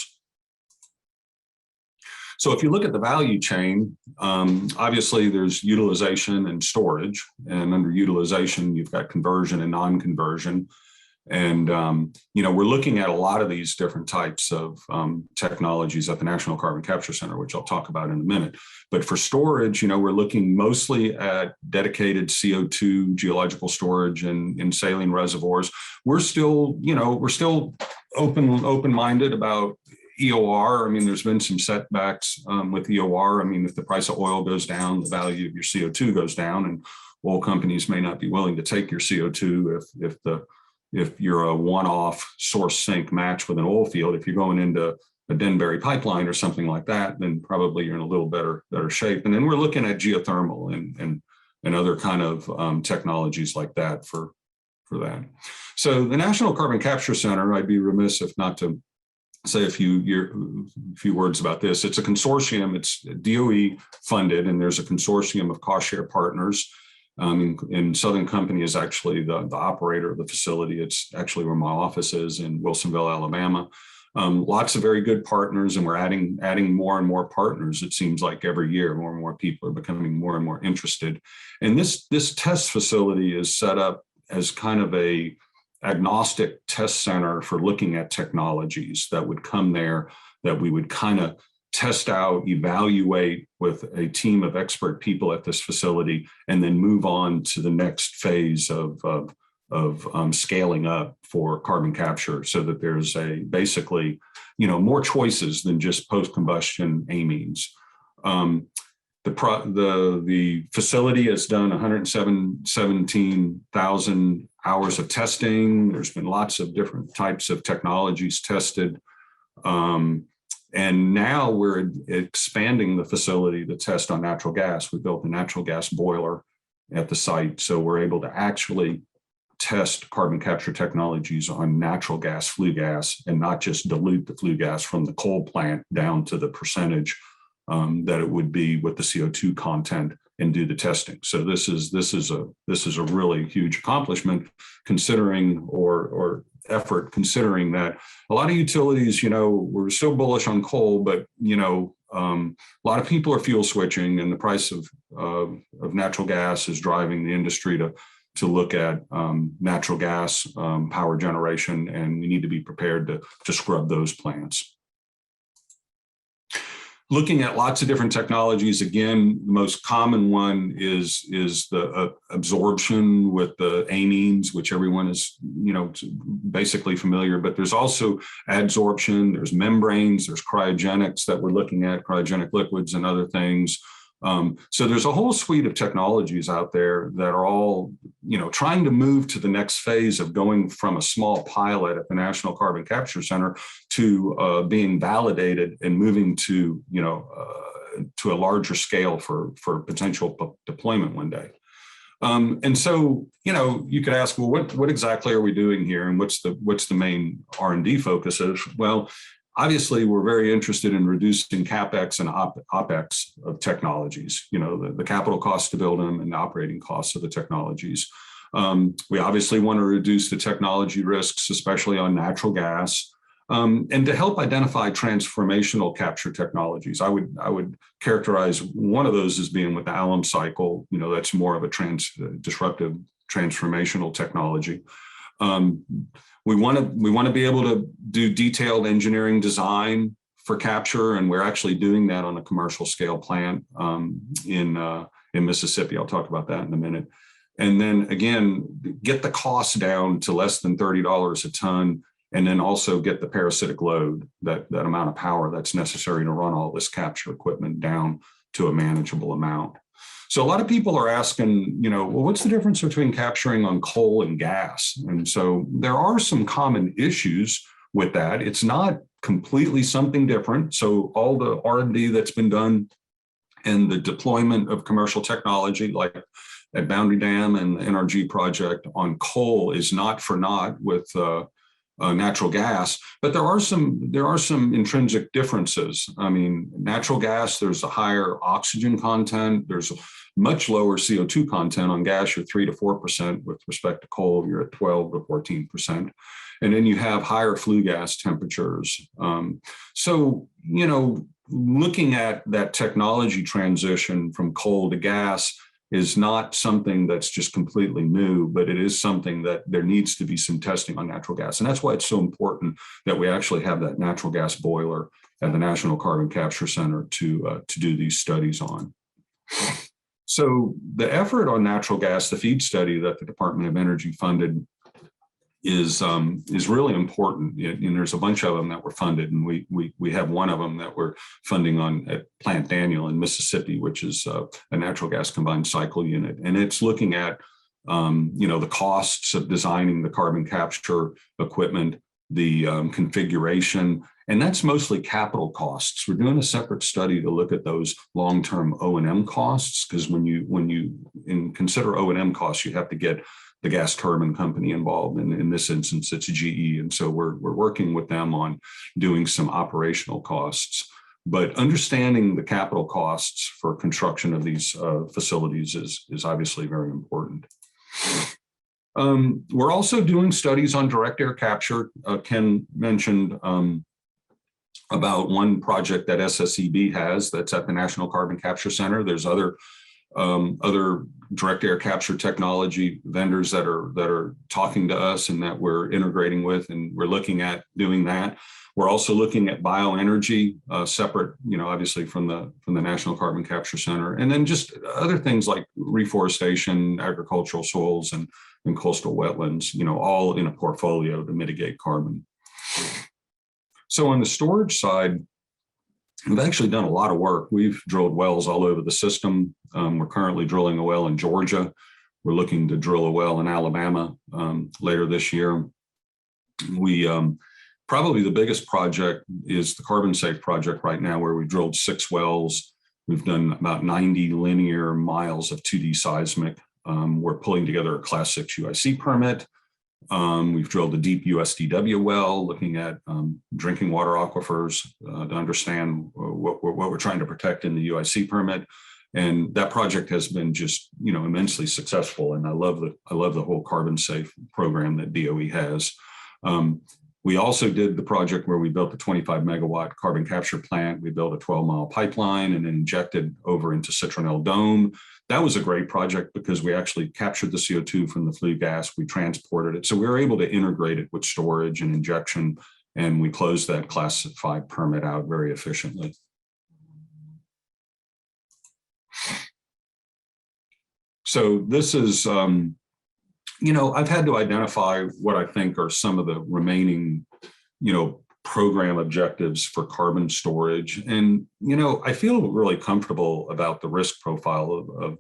So if you look at the value chain, obviously there's utilization and storage, and under utilization, you've got conversion and non-conversion. And, we're looking at a lot of these different types of technologies at the National Carbon Capture Center, which I'll talk about in a minute. But for storage, we're looking mostly at dedicated CO2 geological storage in saline reservoirs. We're still open-minded about EOR. I mean, there's been some setbacks with EOR. I mean, if the price of oil goes down, the value of your CO2 goes down, and oil companies may not be willing to take your CO2 if you're a one-off source sink match with an oil field. If you're going into a Denbury pipeline or something like that, then probably you're in a little better shape. And then we're looking at geothermal and other kind of technologies like that for that. So the National Carbon Capture Center, I'd be remiss if not to say a few words about this. It's a consortium. It's DOE funded, and there's a consortium of cost share partners. And Southern Company is actually the operator of the facility. It's actually where my office is in Wilsonville, Alabama. Lots of very good partners, and we're adding more and more partners. It seems like every year more and more people are becoming more and more interested. And this test facility is set up as kind of a agnostic test center for looking at technologies that would come there, that we would kind of test out, evaluate with a team of expert people at this facility, and then move on to the next phase of scaling up for carbon capture, so that there's basically more choices than just post-combustion amines. The facility has done 117,000 hours of testing. There's been lots of different types of technologies tested. And now we're expanding the facility to test on natural gas. We built a natural gas boiler at the site, so we're able to actually test carbon capture technologies on natural gas, flue gas, and not just dilute the flue gas from the coal plant down to the percentage that it would be with the CO2 content, and do the testing. So this is a really huge accomplishment, considering considering that a lot of utilities, we're still bullish on coal, but a lot of people are fuel switching, and the price of natural gas is driving the industry to look at natural gas power generation, and we need to be prepared to scrub those plants. Looking at lots of different technologies, again, the most common one is the absorption with the amines, which everyone is basically familiar. But there's also adsorption, there's membranes, there's cryogenics that we're looking at, cryogenic liquids and other things. So there's a whole suite of technologies out there that are all, trying to move to the next phase of going from a small pilot at the National Carbon Capture Center to being validated and moving to a larger scale for potential deployment one day. And so, you could ask, well, what exactly are we doing here, and what's the main R&D focus is? Well, obviously, we're very interested in reducing CapEx and OpEx of technologies, the capital costs to build them and the operating costs of the technologies. We obviously want to reduce the technology risks, especially on natural gas, and to help identify transformational capture technologies. I would characterize one of those as being with the alum cycle. That's more of a disruptive transformational technology. We want to be able to do detailed engineering design for capture, and we're actually doing that on a commercial scale plant in Mississippi. I'll talk about that in a minute. And then again, get the cost down to less than $30 a ton, and then also get the parasitic load, that amount of power that's necessary to run all this capture equipment, down to a manageable amount. So a lot of people are asking, well, what's the difference between capturing on coal and gas? And so there are some common issues with that. It's not completely something different. So all the R&D that's been done and the deployment of commercial technology, like at Boundary Dam and the NRG project on coal, is not for naught with natural gas, but there are some intrinsic differences. I mean, natural gas, there's a higher oxygen content. There's a much lower CO2 content. On gas, you're 3 to 4%. With respect to coal, you're at 12 to 14%. And then you have higher flue gas temperatures. So, looking at that technology transition from coal to gas is not something that's just completely new, but it is something that there needs to be some testing on natural gas. And that's why it's so important that we actually have that natural gas boiler at the National Carbon Capture Center to do these studies on. So the effort on natural gas, the FEED study that the Department of Energy funded, is really important. And there's a bunch of them that were funded, and we have one of them that we're funding on at Plant Daniel in Mississippi, which is a natural gas combined cycle unit, and it's looking at the costs of designing the carbon capture equipment, the configuration, and that's mostly capital costs. We're doing a separate study to look at those long-term O&M costs, because when you consider O&M costs, you have to get the gas turbine company involved. And in this instance, it's GE. And so we're working with them on doing some operational costs. But understanding the capital costs for construction of these facilities is obviously very important. We're also doing studies on direct air capture. Ken mentioned about one project that SSEB has that's at the National Carbon Capture Center. There's other direct air capture technology vendors that are talking to us and that we're integrating with, and we're looking at doing that. We're also looking at bioenergy, separate, obviously from the National Carbon Capture Center, and then just other things like reforestation, agricultural soils, and coastal wetlands, all in a portfolio to mitigate carbon. So on the storage side, we've actually done a lot of work. We've drilled wells all over the system. We're currently drilling a well in Georgia. We're looking to drill a well in Alabama later this year. We probably the biggest project is the Carbon Safe project right now, where we drilled 6 wells. We've done about 90 linear miles of 2D seismic. We're pulling together a Class 6 UIC permit. We've drilled a deep USDW well, looking at drinking water aquifers to understand what we're trying to protect in the UIC permit. And that project has been just, immensely successful. And I love the whole Carbon Safe program that DOE has. We also did the project where we built the 25 megawatt carbon capture plant. We built a 12-mile pipeline and then injected over into Citronelle Dome. That was a great project because we actually captured the CO2 from the flue gas. We transported it. So we were able to integrate it with storage and injection, and we closed that Class 5 permit out very efficiently. So this is, I've had to identify what I think are some of the remaining, program objectives for carbon storage. And, I feel really comfortable about the risk profile of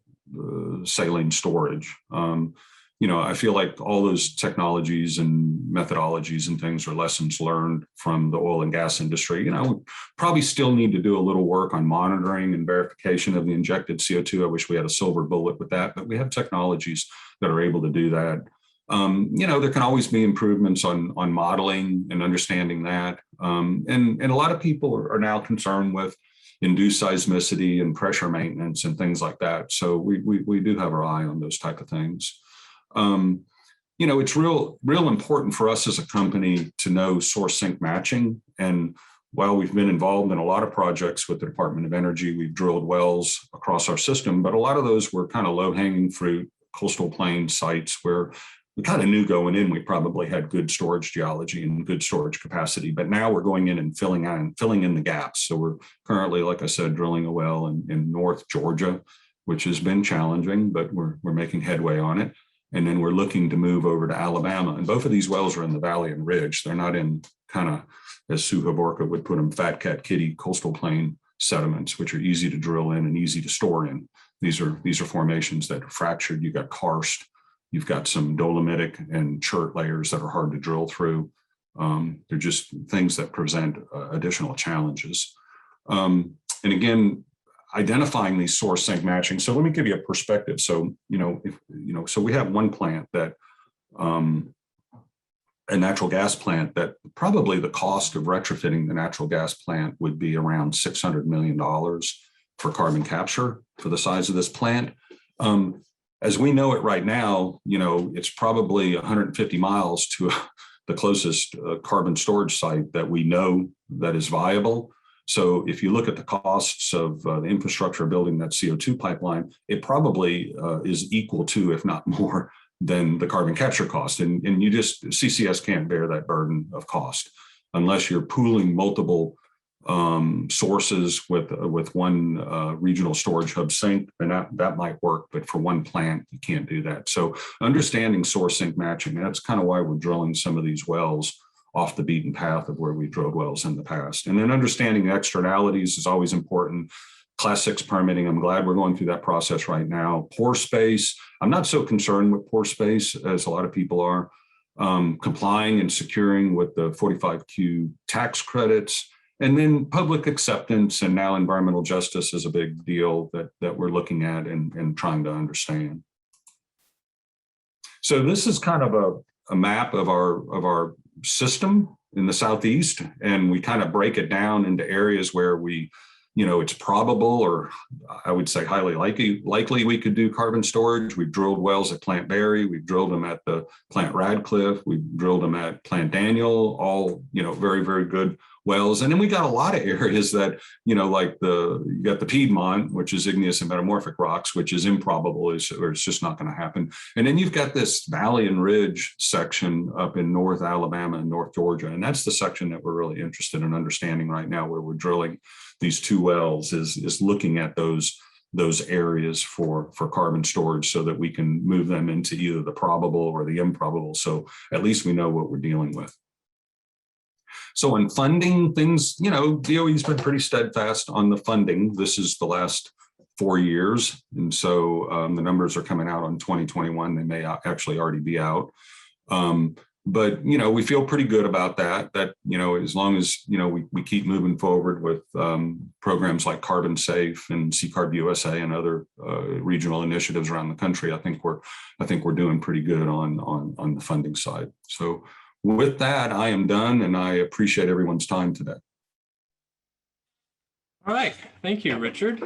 saline storage. I feel like all those technologies and methodologies and things are lessons learned from the oil and gas industry. We probably still need to do a little work on monitoring and verification of the injected CO2. I wish we had a silver bullet with that, but we have technologies that are able to do that. There can always be improvements on modeling and understanding that. And a lot of people are now concerned with induced seismicity and pressure maintenance and things like that. So we do have our eye on those type of things. It's real important for us as a company to know source sink matching. And while we've been involved in a lot of projects with the Department of Energy, we've drilled wells across our system, but a lot of those were kind of low-hanging fruit, coastal plain sites where we kind of knew going in, we probably had good storage geology and good storage capacity, but now we're going in and filling in the gaps. So we're currently, like I said, drilling a well in North Georgia, which has been challenging, but we're making headway on it. And then we're looking to move over to Alabama. And both of these wells are in the Valley and Ridge. They're not in kind of, as Sue Hovorka would put them, fat cat kitty coastal plain sediments, which are easy to drill in and easy to store in. These are formations that are fractured. You've got karst. You've got some dolomitic and chert layers that are hard to drill through. They're just things that present additional challenges. And again, identifying these source sink matching. So let me give you a perspective. So, so we have one plant that, a natural gas plant that probably the cost of retrofitting the natural gas plant would be around $600 million for carbon capture for the size of this plant. As we know it right now, it's probably 150 miles to the closest carbon storage site that we know that is viable. So if you look at the costs of the infrastructure of building that CO2 pipeline, it probably is equal to, if not more, than the carbon capture cost. And you just, CCS can't bear that burden of cost unless you're pooling multiple sources with one regional storage hub sink, and that might work, but for one plant, you can't do that. So understanding source sink matching, that's kind of why we're drilling some of these wells off the beaten path of where we drilled wells in the past. And then understanding the externalities is always important. Class 6 permitting, I'm glad we're going through that process right now. Pore space, I'm not so concerned with pore space as a lot of people are. Complying and securing with the 45Q tax credits, and then public acceptance, and now environmental justice is a big deal that we're looking at and trying to understand. So this is kind of a map of our system in the Southeast, and we kind of break it down into areas where we, it's probable, or I would say highly likely we could do carbon storage. We've drilled wells at Plant Berry. We've drilled them at the Plant Radcliffe. We've drilled them at Plant Daniel, all, very, very good wells. And then we got a lot of areas that, like you got the Piedmont, which is igneous and metamorphic rocks, which is improbable, or it's just not going to happen. And then you've got this valley and ridge section up in North Alabama and North Georgia. And that's the section that we're really interested in understanding right now, where we're drilling these 2 wells, is looking at those areas for carbon storage so that we can move them into either the probable or the improbable. So at least we know what we're dealing with. So in funding things, DOE's been pretty steadfast on the funding. This is the last 4 years. And so the numbers are coming out on 2021. They may actually already be out. But, we feel pretty good about that, as long as, we keep moving forward with programs like Carbon Safe and SECARB-USA and other regional initiatives around the country, I think we're doing pretty good on the funding side. So with that, I am done, and I appreciate everyone's time today. All right. Thank you, Richard.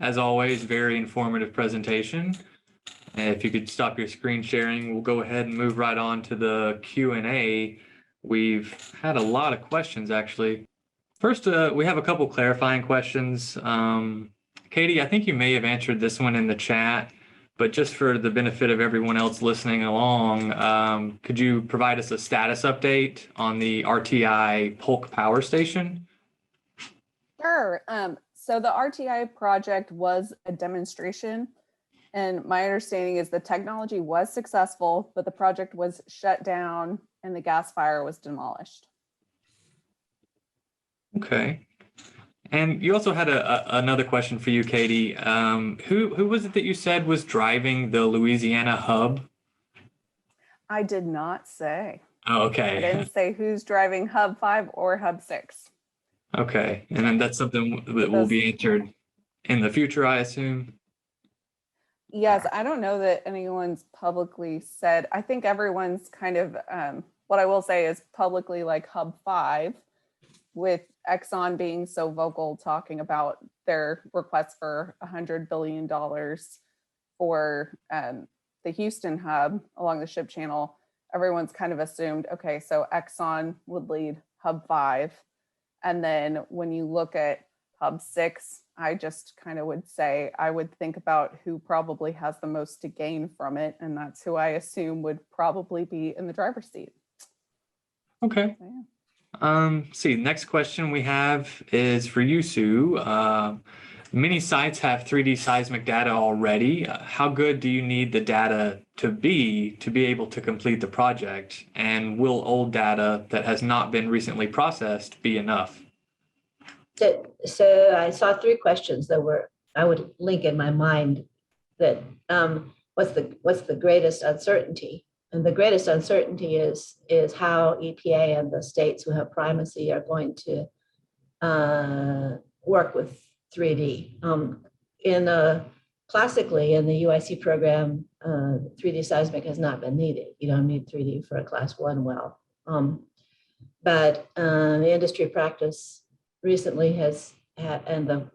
As always, very informative presentation. If you could stop your screen sharing, we'll go ahead and move right on to the Q&A. We've had a lot of questions, actually. First, we have a couple clarifying questions. Katie, I think you may have answered this one in the chat, but just for the benefit of everyone else listening along, could you provide us a status update on the RTI Polk Power Station? Sure. So the RTI project was a demonstration, and my understanding is the technology was successful, but the project was shut down and the gas fire was demolished. Okay. And you also had another question for you, Katie. Who was it that you said was driving the Louisiana hub? I did not say. Oh, okay. I didn't say who's driving Hub 5 or Hub 6. Okay. And then that's something that will be answered in the future, I assume? Yes, I don't know that anyone's publicly said. I think everyone's kind of, what I will say is publicly like Hub 5, with Exxon being so vocal talking about their request for $100 billion for the Houston hub along the ship channel. Everyone's kind of assumed, okay, so Exxon would lead Hub 5. And then when you look at Hub 6, I just kind of would say, I would think about who probably has the most to gain from it. And that's who I assume would probably be in the driver's seat. Okay. So, yeah. See, next question we have is for you, Sue. Many sites have 3D seismic data already. How good do you need the data to be able to complete the project? And will old data that has not been recently processed be enough? So I saw 3 questions that I would link in my mind. That what's the greatest uncertainty? And the greatest uncertainty is how EPA and the states who have primacy are going to work with 3D. Classically in the UIC program, 3D seismic has not been needed. You don't need 3D for a class 1 well. But the industry practice recently has had, and the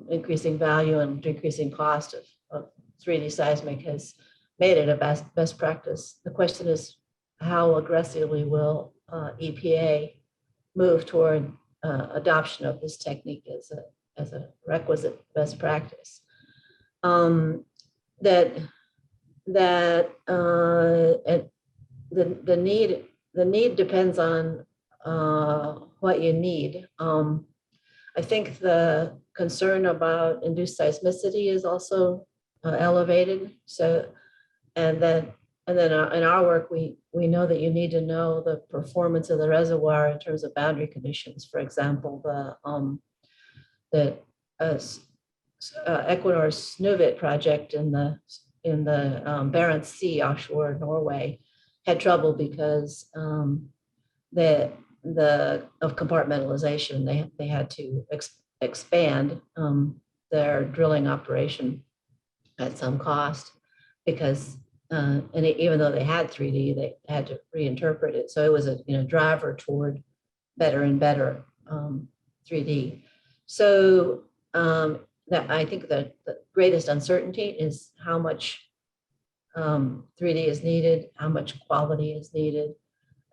increasing value and decreasing cost of 3D seismic has made it a best practice. The question is, how aggressively will EPA move toward adoption of this technique as a requisite best practice. And the need depends on what you need. I think the concern about induced seismicity is also elevated. So, and then in our work, we know that you need to know the performance of the reservoir in terms of boundary conditions. For example, the Equinor's Snøhvit project in the Barents Sea offshore Norway had trouble because of compartmentalization. They had to expand their drilling operation at some cost because and even though they had 3D, they had to reinterpret it. So it was a driver toward better and better 3D. So that I think that the greatest uncertainty is how much 3D is needed, how much quality is needed,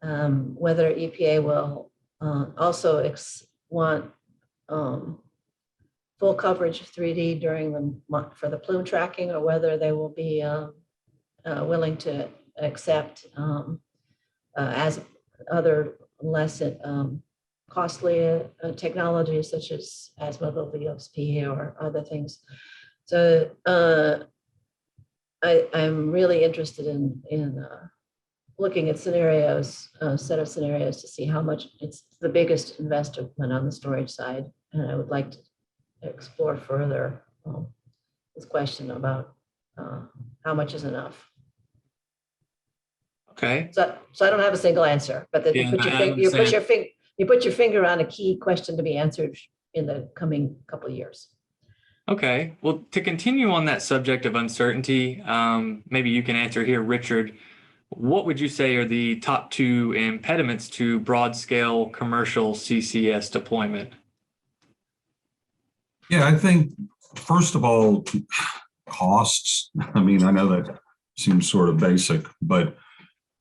whether EPA will also want full coverage of 3D during for the plume tracking, or whether they will be willing to accept as other less costly technologies such as azimuthal VOSP or other things. So I'm really interested in looking at scenarios, set of scenarios to see how much it's the biggest investment on the storage side. And I would like to explore further this question about how much is enough. Okay. So I don't have a single answer, but Yeah, you put your finger on a key question to be answered in the coming couple of years. Okay. Well, to continue on that subject of uncertainty, maybe you can answer here, Richard. What would you say are the top 2 impediments to broad-scale commercial CCS deployment? Yeah, I think, first of all, costs. I mean, I know that seems sort of basic, but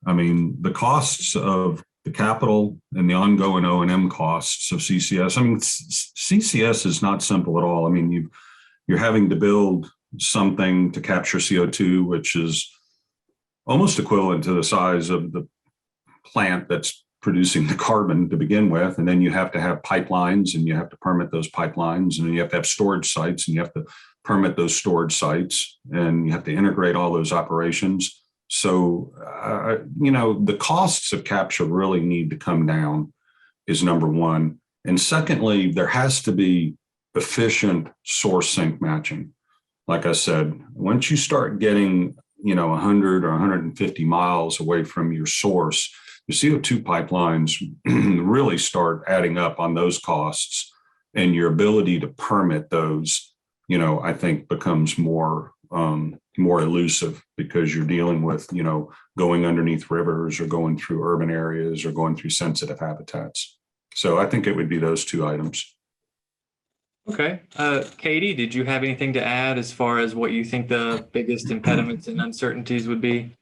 I mean, the costs of the capital and the ongoing O&M costs of CCS. I mean, CCS is not simple at all. I mean, you're having to build something to capture CO2, which is almost equivalent to the size of the plant that's producing the carbon to begin with. And then you have to have pipelines, and you have to permit those pipelines, and you have to have storage sites, and you have to permit those storage sites, and you have to integrate all those operations. So, the costs of capture really need to come down is number one. And secondly, there has to be efficient source sink matching. Like I said, once you start getting, 100 or 150 miles away from your source, the CO2 pipelines really start adding up on those costs, and your ability to permit those, I think becomes more elusive, because you're dealing with, going underneath rivers or going through urban areas or going through sensitive habitats. So I think it would be those 2 items. Okay. Katie, did you have anything to add as far as what you think the biggest impediments and uncertainties would be?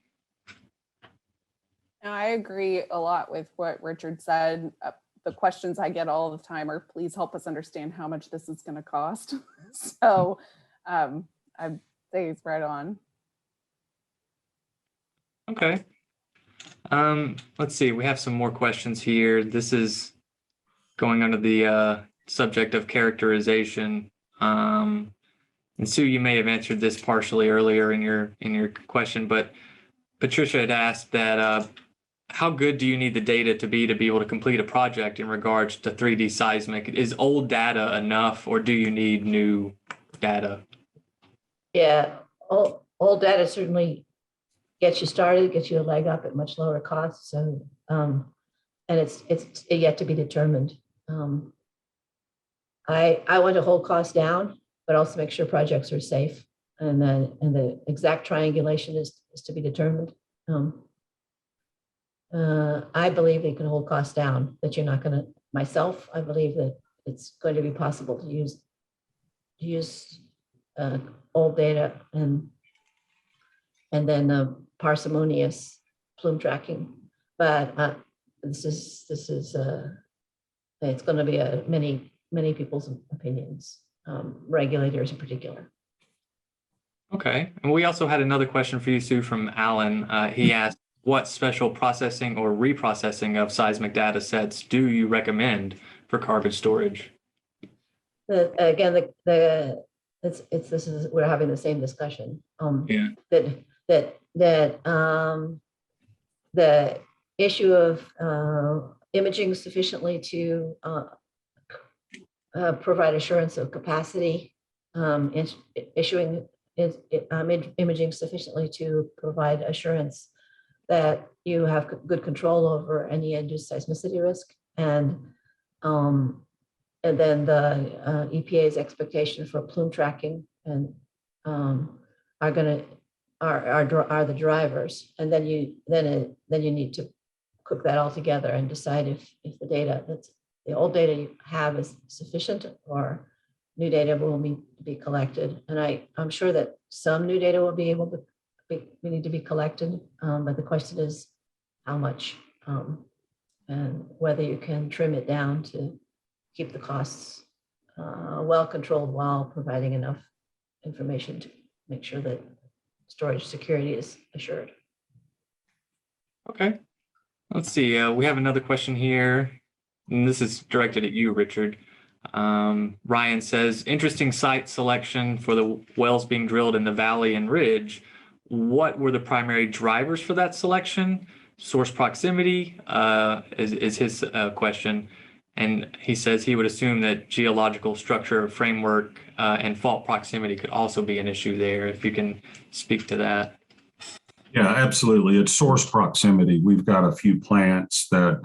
I agree a lot with what Richard said. The questions I get all the time are, please help us understand how much this is going to cost. So I say it's right on. Okay. Let's see. We have some more questions here. This is going under the subject of characterization. And Sue, you may have answered this partially earlier in your question, but Patricia had asked that how good do you need the data to be able to complete a project in regards to 3D seismic? Is old data enough, or do you need new data? Yeah, old data certainly gets you started, gets you a leg up at much lower cost. So, and it's yet to be determined. I want to hold costs down, but also make sure projects are safe, and the exact triangulation is to be determined. I believe they can hold costs down, that you're not going to. Myself, I believe that it's going to be possible to use old data and then parsimonious plume tracking. But this is it's going to be many people's opinions, regulators in particular. Okay. And we also had another question for you, Sue, from Alan. He asked, what special processing or reprocessing of seismic data sets do you recommend for carbon storage? Again, we're having the same discussion. Yeah. The issue of imaging sufficiently to provide assurance of capacity, issuing imaging sufficiently to provide assurance that you have good control over any induced seismicity risk, and then the EPA's expectation for plume tracking and are the drivers, and then you need to cook that all together and decide if the old data you have is sufficient or new data will need to be collected. And I'm sure that some new data will be able to need to be collected, but the question is how much, and whether you can trim it down to keep the costs well controlled while providing enough information to make sure that storage security is assured. Okay. Let's see. We have another question here, and this is directed at you, Richard. Ryan says, interesting site selection for the wells being drilled in the valley and ridge. What were the primary drivers for that selection? Source proximity is his question. And he says he would assume that geological structure, framework, and fault proximity could also be an issue there, if you can speak to that. Yeah, absolutely. It's source proximity. We've got a few plants that,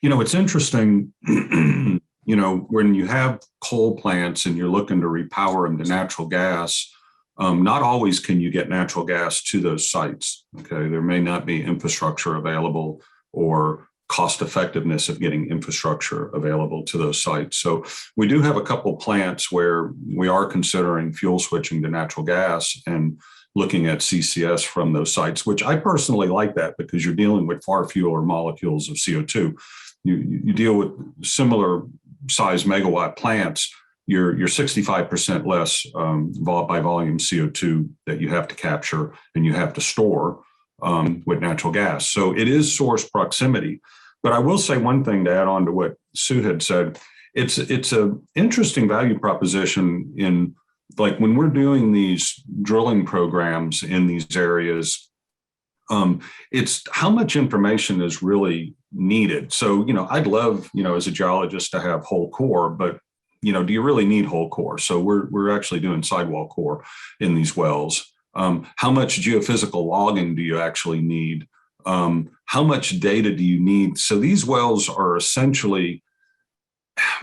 it's interesting, when you have coal plants and you're looking to repower them to natural gas, not always can you get natural gas to those sites. Okay, there may not be infrastructure available or cost effectiveness of getting infrastructure available to those sites. So we do have a couple plants where we are considering fuel switching to natural gas and looking at CCS from those sites, which I personally like that because you're dealing with far fewer molecules of CO2. You deal with similar size megawatt plants, you're 65% less by volume CO2 that you have to capture and you have to store with natural gas. So it is source proximity. But I will say one thing to add on to what Sue had said. It's an interesting value proposition in, like, when we're doing these drilling programs in these areas, it's how much information is really needed. So, I'd love, as a geologist to have whole core, but, do you really need whole core? So we're actually doing sidewall core in these wells. How much geophysical logging do you actually need? How much data do you need? So these wells are essentially,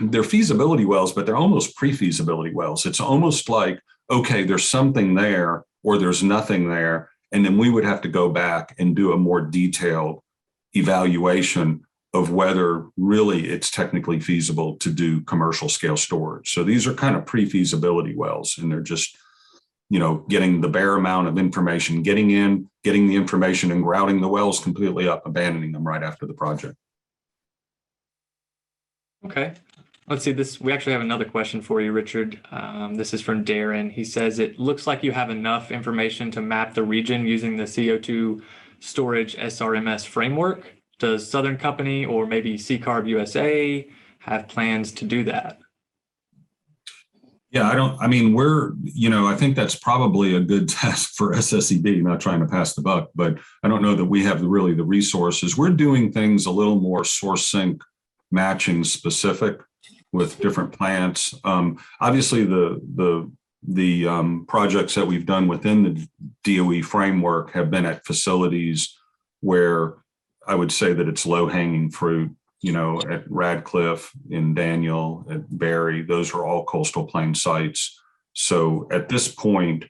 they're feasibility wells, but they're almost pre-feasibility wells. It's almost like, okay, there's something there or there's nothing there. And then we would have to go back and do a more detailed evaluation of whether really it's technically feasible to do commercial scale storage. So these are kind of pre-feasibility wells, and they're just, getting the bare amount of information, getting the information and grouting the wells completely up, abandoning them right after the project. Okay. Let's see this. We actually have another question for you, Richard. This is from Darren. He says, it looks like you have enough information to map the region using the CO2 storage SRMS framework. Does Southern Company or maybe SECARB-USA have plans to do that? Yeah, I think that's probably a good task for SSEB, not trying to pass the buck, but I don't know that we have really the resources. We're doing things a little more source sync matching specific with different plants. Obviously, the projects that we've done within the DOE framework have been at facilities where I would say that it's low hanging fruit. At Radcliffe, in Daniel, at Barry, those are all coastal plain sites. So at this point,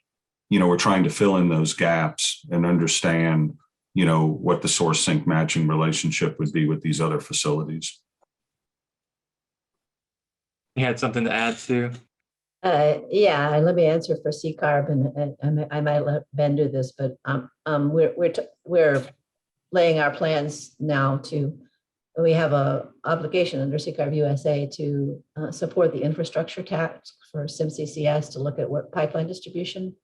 we're trying to fill in those gaps and understand, what the source sync matching relationship would be with these other facilities. You had something to add, Sue? Yeah, let me answer for CCARB, and I might let Ben do this, but we're laying our plans now to we have a obligation under SECARB-USA to support the infrastructure task for CCUS to look at what pipeline distribution.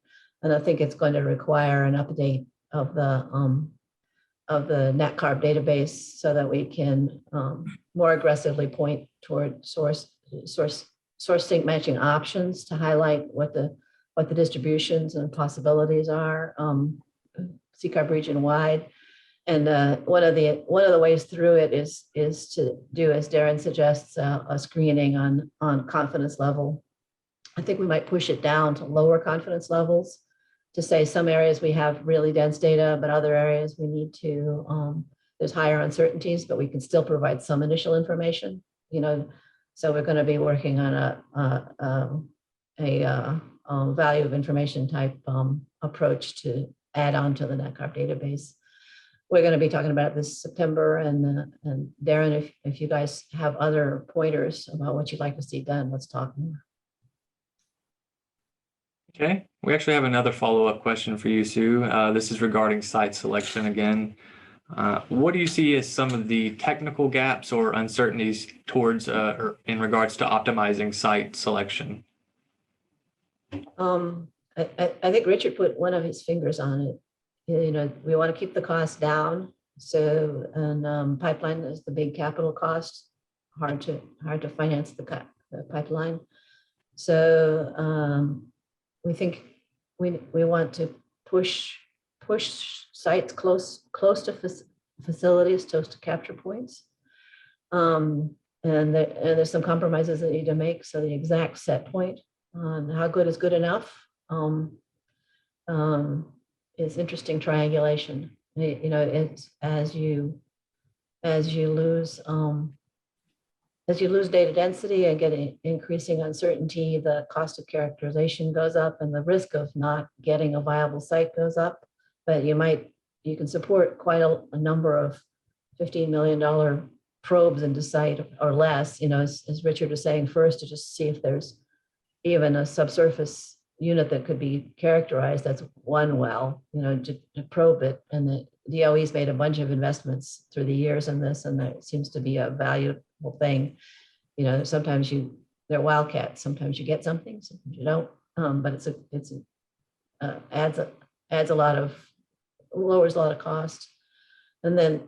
And I think it's going to require an update of the NatCarb database so that we can more aggressively point toward source sync matching options to highlight what the distributions and possibilities are CCARB region wide. And one of the ways through it is to do, as Darren suggests, a screening on confidence level. I think we might push it down to lower confidence levels to say some areas we have really dense data, but other areas we need to, there's higher uncertainties, but we can still provide some initial information, So we're going to be working on a value of information type approach to add on to the NatCarb database. We're going to be talking about this September, and Darren, if you guys have other pointers about what you'd like to see done, let's talk more. Okay, we actually have another follow-up question for you, Sue. This is regarding site selection again. What do you see as some of the technical gaps or uncertainties towards or in regards to optimizing site selection? I think Richard put one of his fingers on it. We want to keep the cost down. So, and pipeline is the big capital cost, hard to finance the pipeline. So we think we want to push sites close to facilities, close to capture points. And there's some compromises that need to make. So the exact set point on how good is good enough is interesting triangulation. It's as you lose data density and get increasing uncertainty, the cost of characterization goes up and the risk of not getting a viable site goes up. But you can support quite a number of $15 million probes into site or less, as Richard was saying, first to just see if there's even a subsurface unit that could be characterized. That's one well, to probe it. And the DOE's made a bunch of investments through the years in this, and it seems to be a valuable thing. Sometimes they're wildcats. Sometimes you get something, sometimes you don't. But adds a lot of, lowers a lot of cost. And then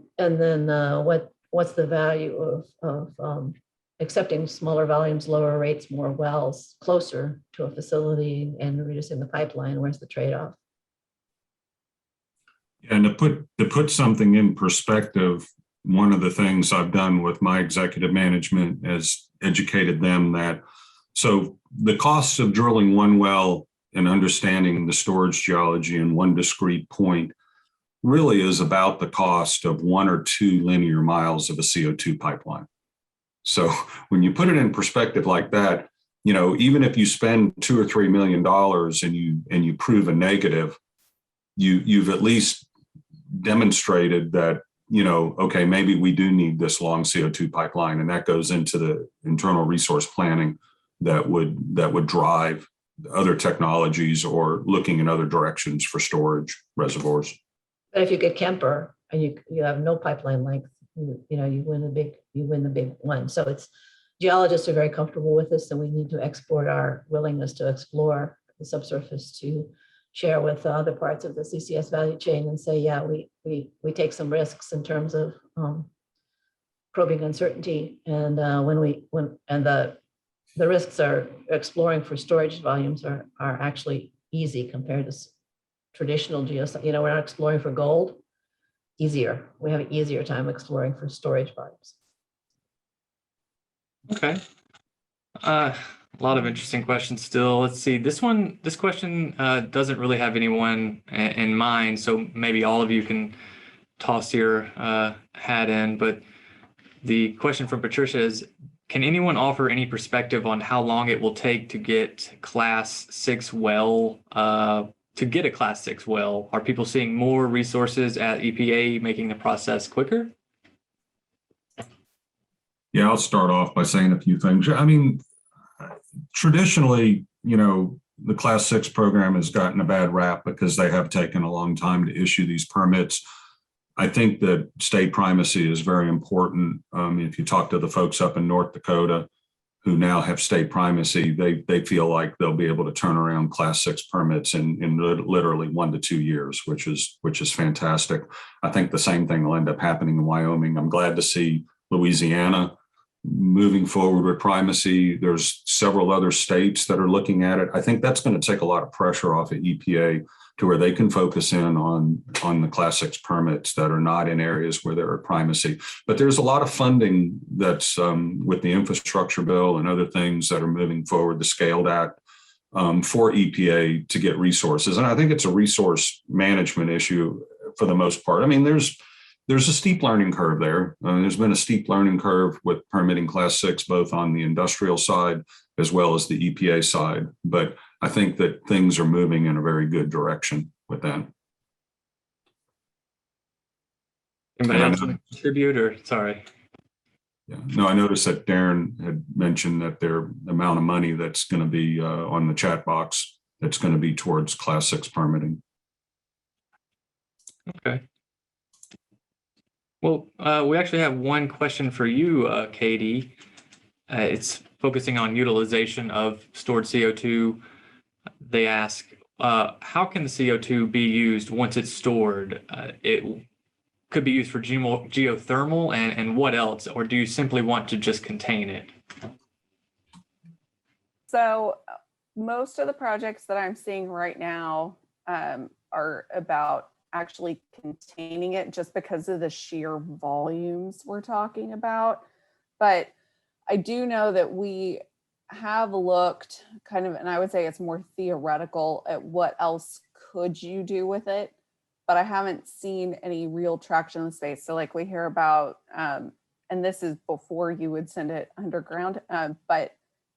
what's the value of accepting smaller volumes, lower rates, more wells closer to a facility and reducing the pipeline? Where's the trade-off? And to put something in perspective, one of the things I've done with my executive management is educated them that, so the costs of drilling one well and understanding the storage geology in one discrete point really is about the cost of 1 or 2 linear miles of a CO2 pipeline. So when you put it in perspective like that, even if you spend $2 or $3 million and you prove a negative, you've at least demonstrated that, okay, maybe we do need this long CO2 pipeline, and that goes into the internal resource planning that would drive other technologies or looking in other directions for storage reservoirs. But if you get Kemper and you have no pipeline length, you win the big one. So geologists are very comfortable with this, and we need to export our willingness to explore the subsurface to share with other parts of the CCS value chain and say, yeah, we take some risks in terms of probing uncertainty. And the risks are exploring for storage volumes are actually easy compared to traditional geoscience. We're not exploring for gold. Easier. We have an easier time exploring for storage volumes. Okay. A lot of interesting questions still. Let's see. This question doesn't really have anyone in mind, so maybe all of you can toss your hat in. But the question from Patricia is, can anyone offer any perspective on how long it will take to get Class 6 well, to get a Class 6 well? Are people seeing more resources at EPA making the process quicker? Yeah, I'll start off by saying a few things. I mean, traditionally, the Class 6 program has gotten a bad rap because they have taken a long time to issue these permits. I think that state primacy is very important. If you talk to the folks up in North Dakota who now have state primacy, they feel like they'll be able to turn around Class 6 permits in literally 1 to 2 years, which is fantastic. I think the same thing will end up happening in Wyoming. I'm glad to see Louisiana moving forward with primacy. There's several other states that are looking at it. I think that's going to take a lot of pressure off of EPA to where they can focus in on the Class 6 permits that are not in areas where there are primacy. But there's a lot of funding that's with the infrastructure bill and other things that are moving forward, the SCALE Act, for EPA to get resources. And I think it's a resource management issue for the most part. I mean, there's a steep learning curve there. There's been a steep learning curve with permitting Class 6, both on the industrial side as well as the EPA side. But I think that things are moving in a very good direction with that. Anybody else want to contribute, or sorry? Yeah. No, I noticed that Darren had mentioned that the amount of money that's going to be on the chat box that's going to be towards Class 6 permitting. Okay. Well, we actually have one question for you, Katie. It's focusing on utilization of stored CO2. They ask, how can the CO2 be used once it's stored? It could be used for geothermal and what else? Or do you simply want to just contain it? So most of the projects that I'm seeing right now are about actually containing it just because of the sheer volumes we're talking about. But I do know that we have looked kind of, and I would say it's more theoretical, at what else could you do with it, but I haven't seen any real traction in the space. So like we hear about, and this is before you would send it underground, but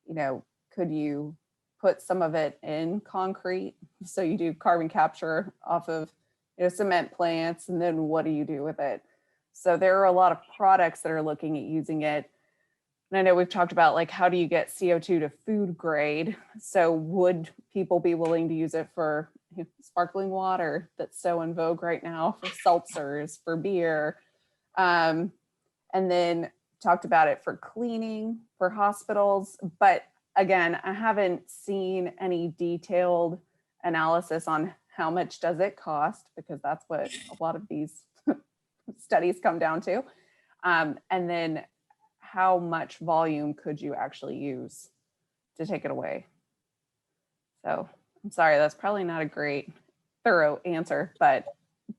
you know, could you put some of it in concrete? So you do carbon capture off of, you know, cement plants, and then what do you do with it? So there are a lot of products that are looking at using it. And I know we've talked about like, how do you get CO2 to food grade? So would people be willing to use it for, you know, sparkling water that's so in vogue right now, for seltzers, for beer? And then talked about it for cleaning, for hospitals. But again, I haven't seen any detailed analysis on how much does it cost, because that's what a lot of these studies come down to. And then how much volume could you actually use to take it away? So I'm sorry, that's probably not a great thorough answer, but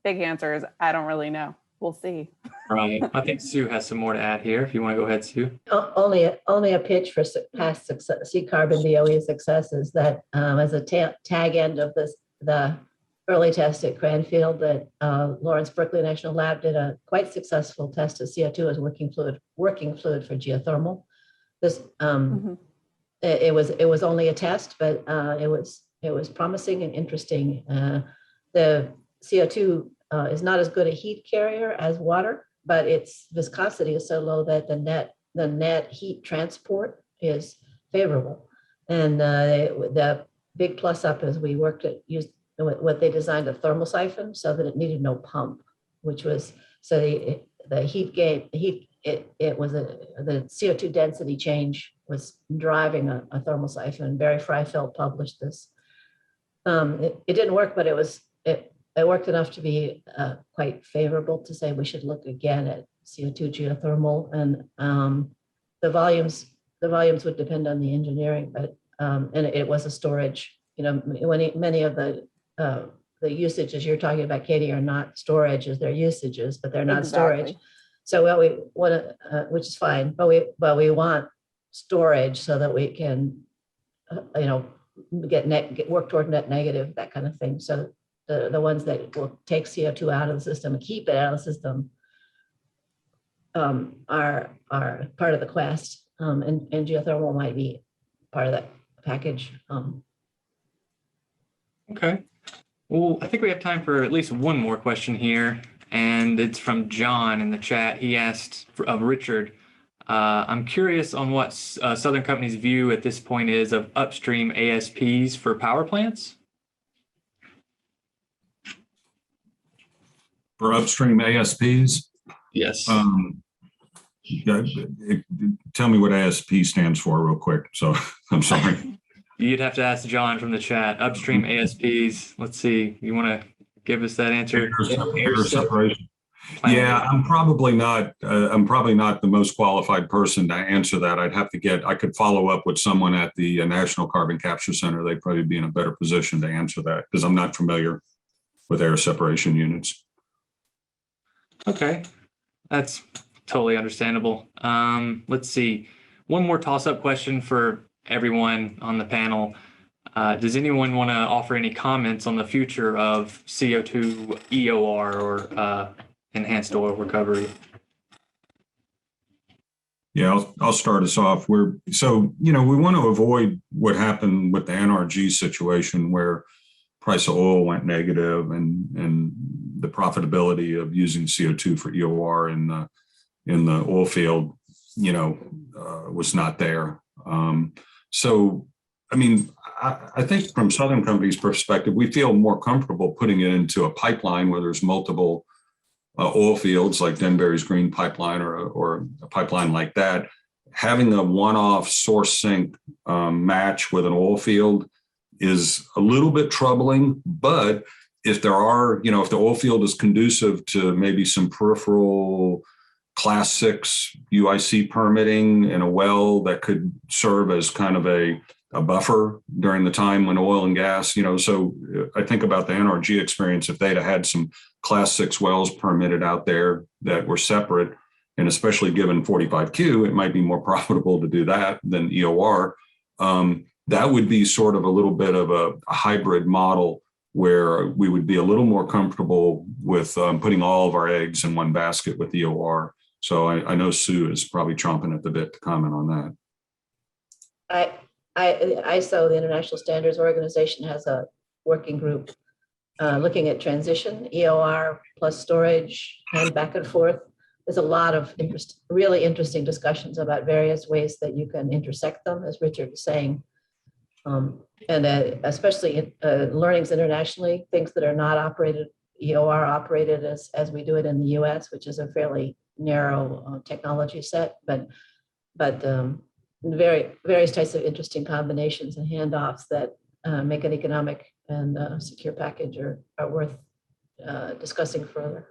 big answer is I don't really know. We'll see. Right. I think Sue has some more to add here. If you want to go ahead, Sue. Only a pitch for past success, CCARB and DOE successes, that as a tag end of this, the early test at Cranfield, that Lawrence Berkeley National Lab did a quite successful test of CO2 as working fluid for geothermal. This it was only a test, but it was promising and interesting. The CO2 is not as good a heat carrier as water, but its viscosity is so low that the net heat transport is favorable. And the big plus up is we used what they designed, a thermal siphon, so that it needed no pump, which was, so the heat gain, it was the CO2 density change was driving a thermal siphon. Barry Freifeld published this. It didn't work, but it worked enough to be quite favorable to say we should look again at CO2 geothermal. And the volumes would depend on the engineering, but and it was a storage. You know, many of the usages you're talking about, Katie, are not storage as their usages, but they're not storage. So what we want to, which is fine, but we want storage so that we can, you know, work toward net negative, that kind of thing. So the ones that will take CO2 out of the system and keep it out of the system are part of the quest, and geothermal might be part of that package. Okay. Well, I think we have time for at least one more question here, and it's from John in the chat. He asked of Richard, I'm curious on what Southern Company's view at this point is of upstream ASPs for power plants. For upstream ASPs, Yes. yeah, tell me what ASP stands for real quick. So I'm sorry. You'd have to ask John from the chat. Upstream ASPs. Let's see. You want to give us that answer? Air separation. Plan. Yeah, I'm probably not the most qualified person to answer that. I could follow up with someone at the National Carbon Capture Center. They'd probably be in a better position to answer that because I'm not familiar with air separation units. Okay, that's totally understandable. Let's see. One more toss-up question for everyone on the panel. Does anyone want to offer any comments on the future of CO2 EOR or enhanced oil recovery? Yeah, I'll start us off. We want to avoid what happened with the NRG situation where price of oil went negative and the profitability of using CO2 for EOR in the oil field, was not there. I think from Southern Company's perspective, we feel more comfortable putting it into a pipeline where there's multiple oil fields like Denbury's Green Pipeline or a pipeline like that. Having a one-off source sink match with an oil field is a little bit troubling, but if there are, if the oil field is conducive to maybe some peripheral Class 6 UIC permitting in a well that could serve as kind of a buffer during the time when oil and gas, so I think about the NRG experience. If they'd have had some Class 6 wells permitted out there that were separate, and especially given 45Q, it might be more profitable to do that than EOR. That would be sort of a little bit of a hybrid model where we would be a little more comfortable with putting all of our eggs in one basket with EOR. So I know Sue is probably chomping at the bit to comment on that. ISO, the International Standards Organization, has a working group looking at transition, EOR plus storage, and back and forth. There's a lot of really interesting discussions about various ways that you can intersect them, as Richard was saying. And especially learnings internationally, things that are not operated, EOR operated as we do it in the US, which is a fairly narrow technology set, but various types of interesting combinations and handoffs that make an economic and secure package are worth discussing further.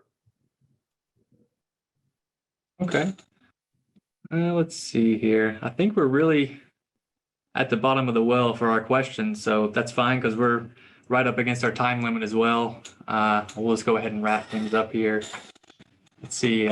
Okay. Let's see here. I think we're really at the bottom of the well for our questions, so that's fine because we're right up against our time limit as well. We'll just go ahead and wrap things up here. Let's see.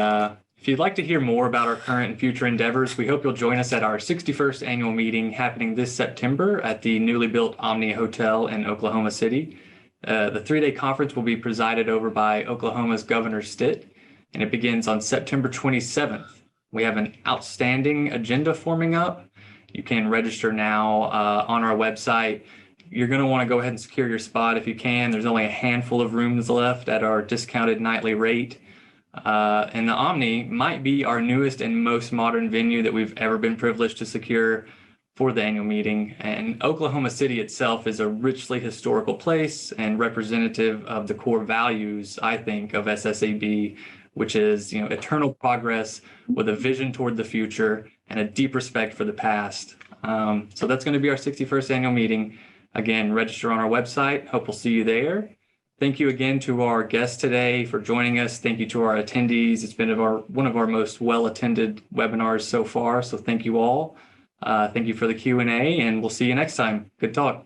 If you'd like to hear more about our current and future endeavors, we hope you'll join us at our 61st annual meeting happening this September at the newly built Omni Hotel in Oklahoma City. The 3-day conference will be presided over by Oklahoma's Governor Stitt, and it begins on September 27th. We have an outstanding agenda forming up. You can register now on our website. You're going to want to go ahead and secure your spot if you can. There's only a handful of rooms left at our discounted nightly rate. And the Omni might be our newest and most modern venue that we've ever been privileged to secure for the annual meeting. And Oklahoma City itself is a richly historical place and representative of the core values, I think, of SSEB, which is, eternal progress with a vision toward the future and a deep respect for the past. So that's going to be our 61st annual meeting. Again, register on our website. Hope we'll see you there. Thank you again to our guests today for joining us. Thank you to our attendees. It's been one of our most well-attended webinars so far, so thank you all. Thank you for the Q&A, and we'll see you next time. Good talk.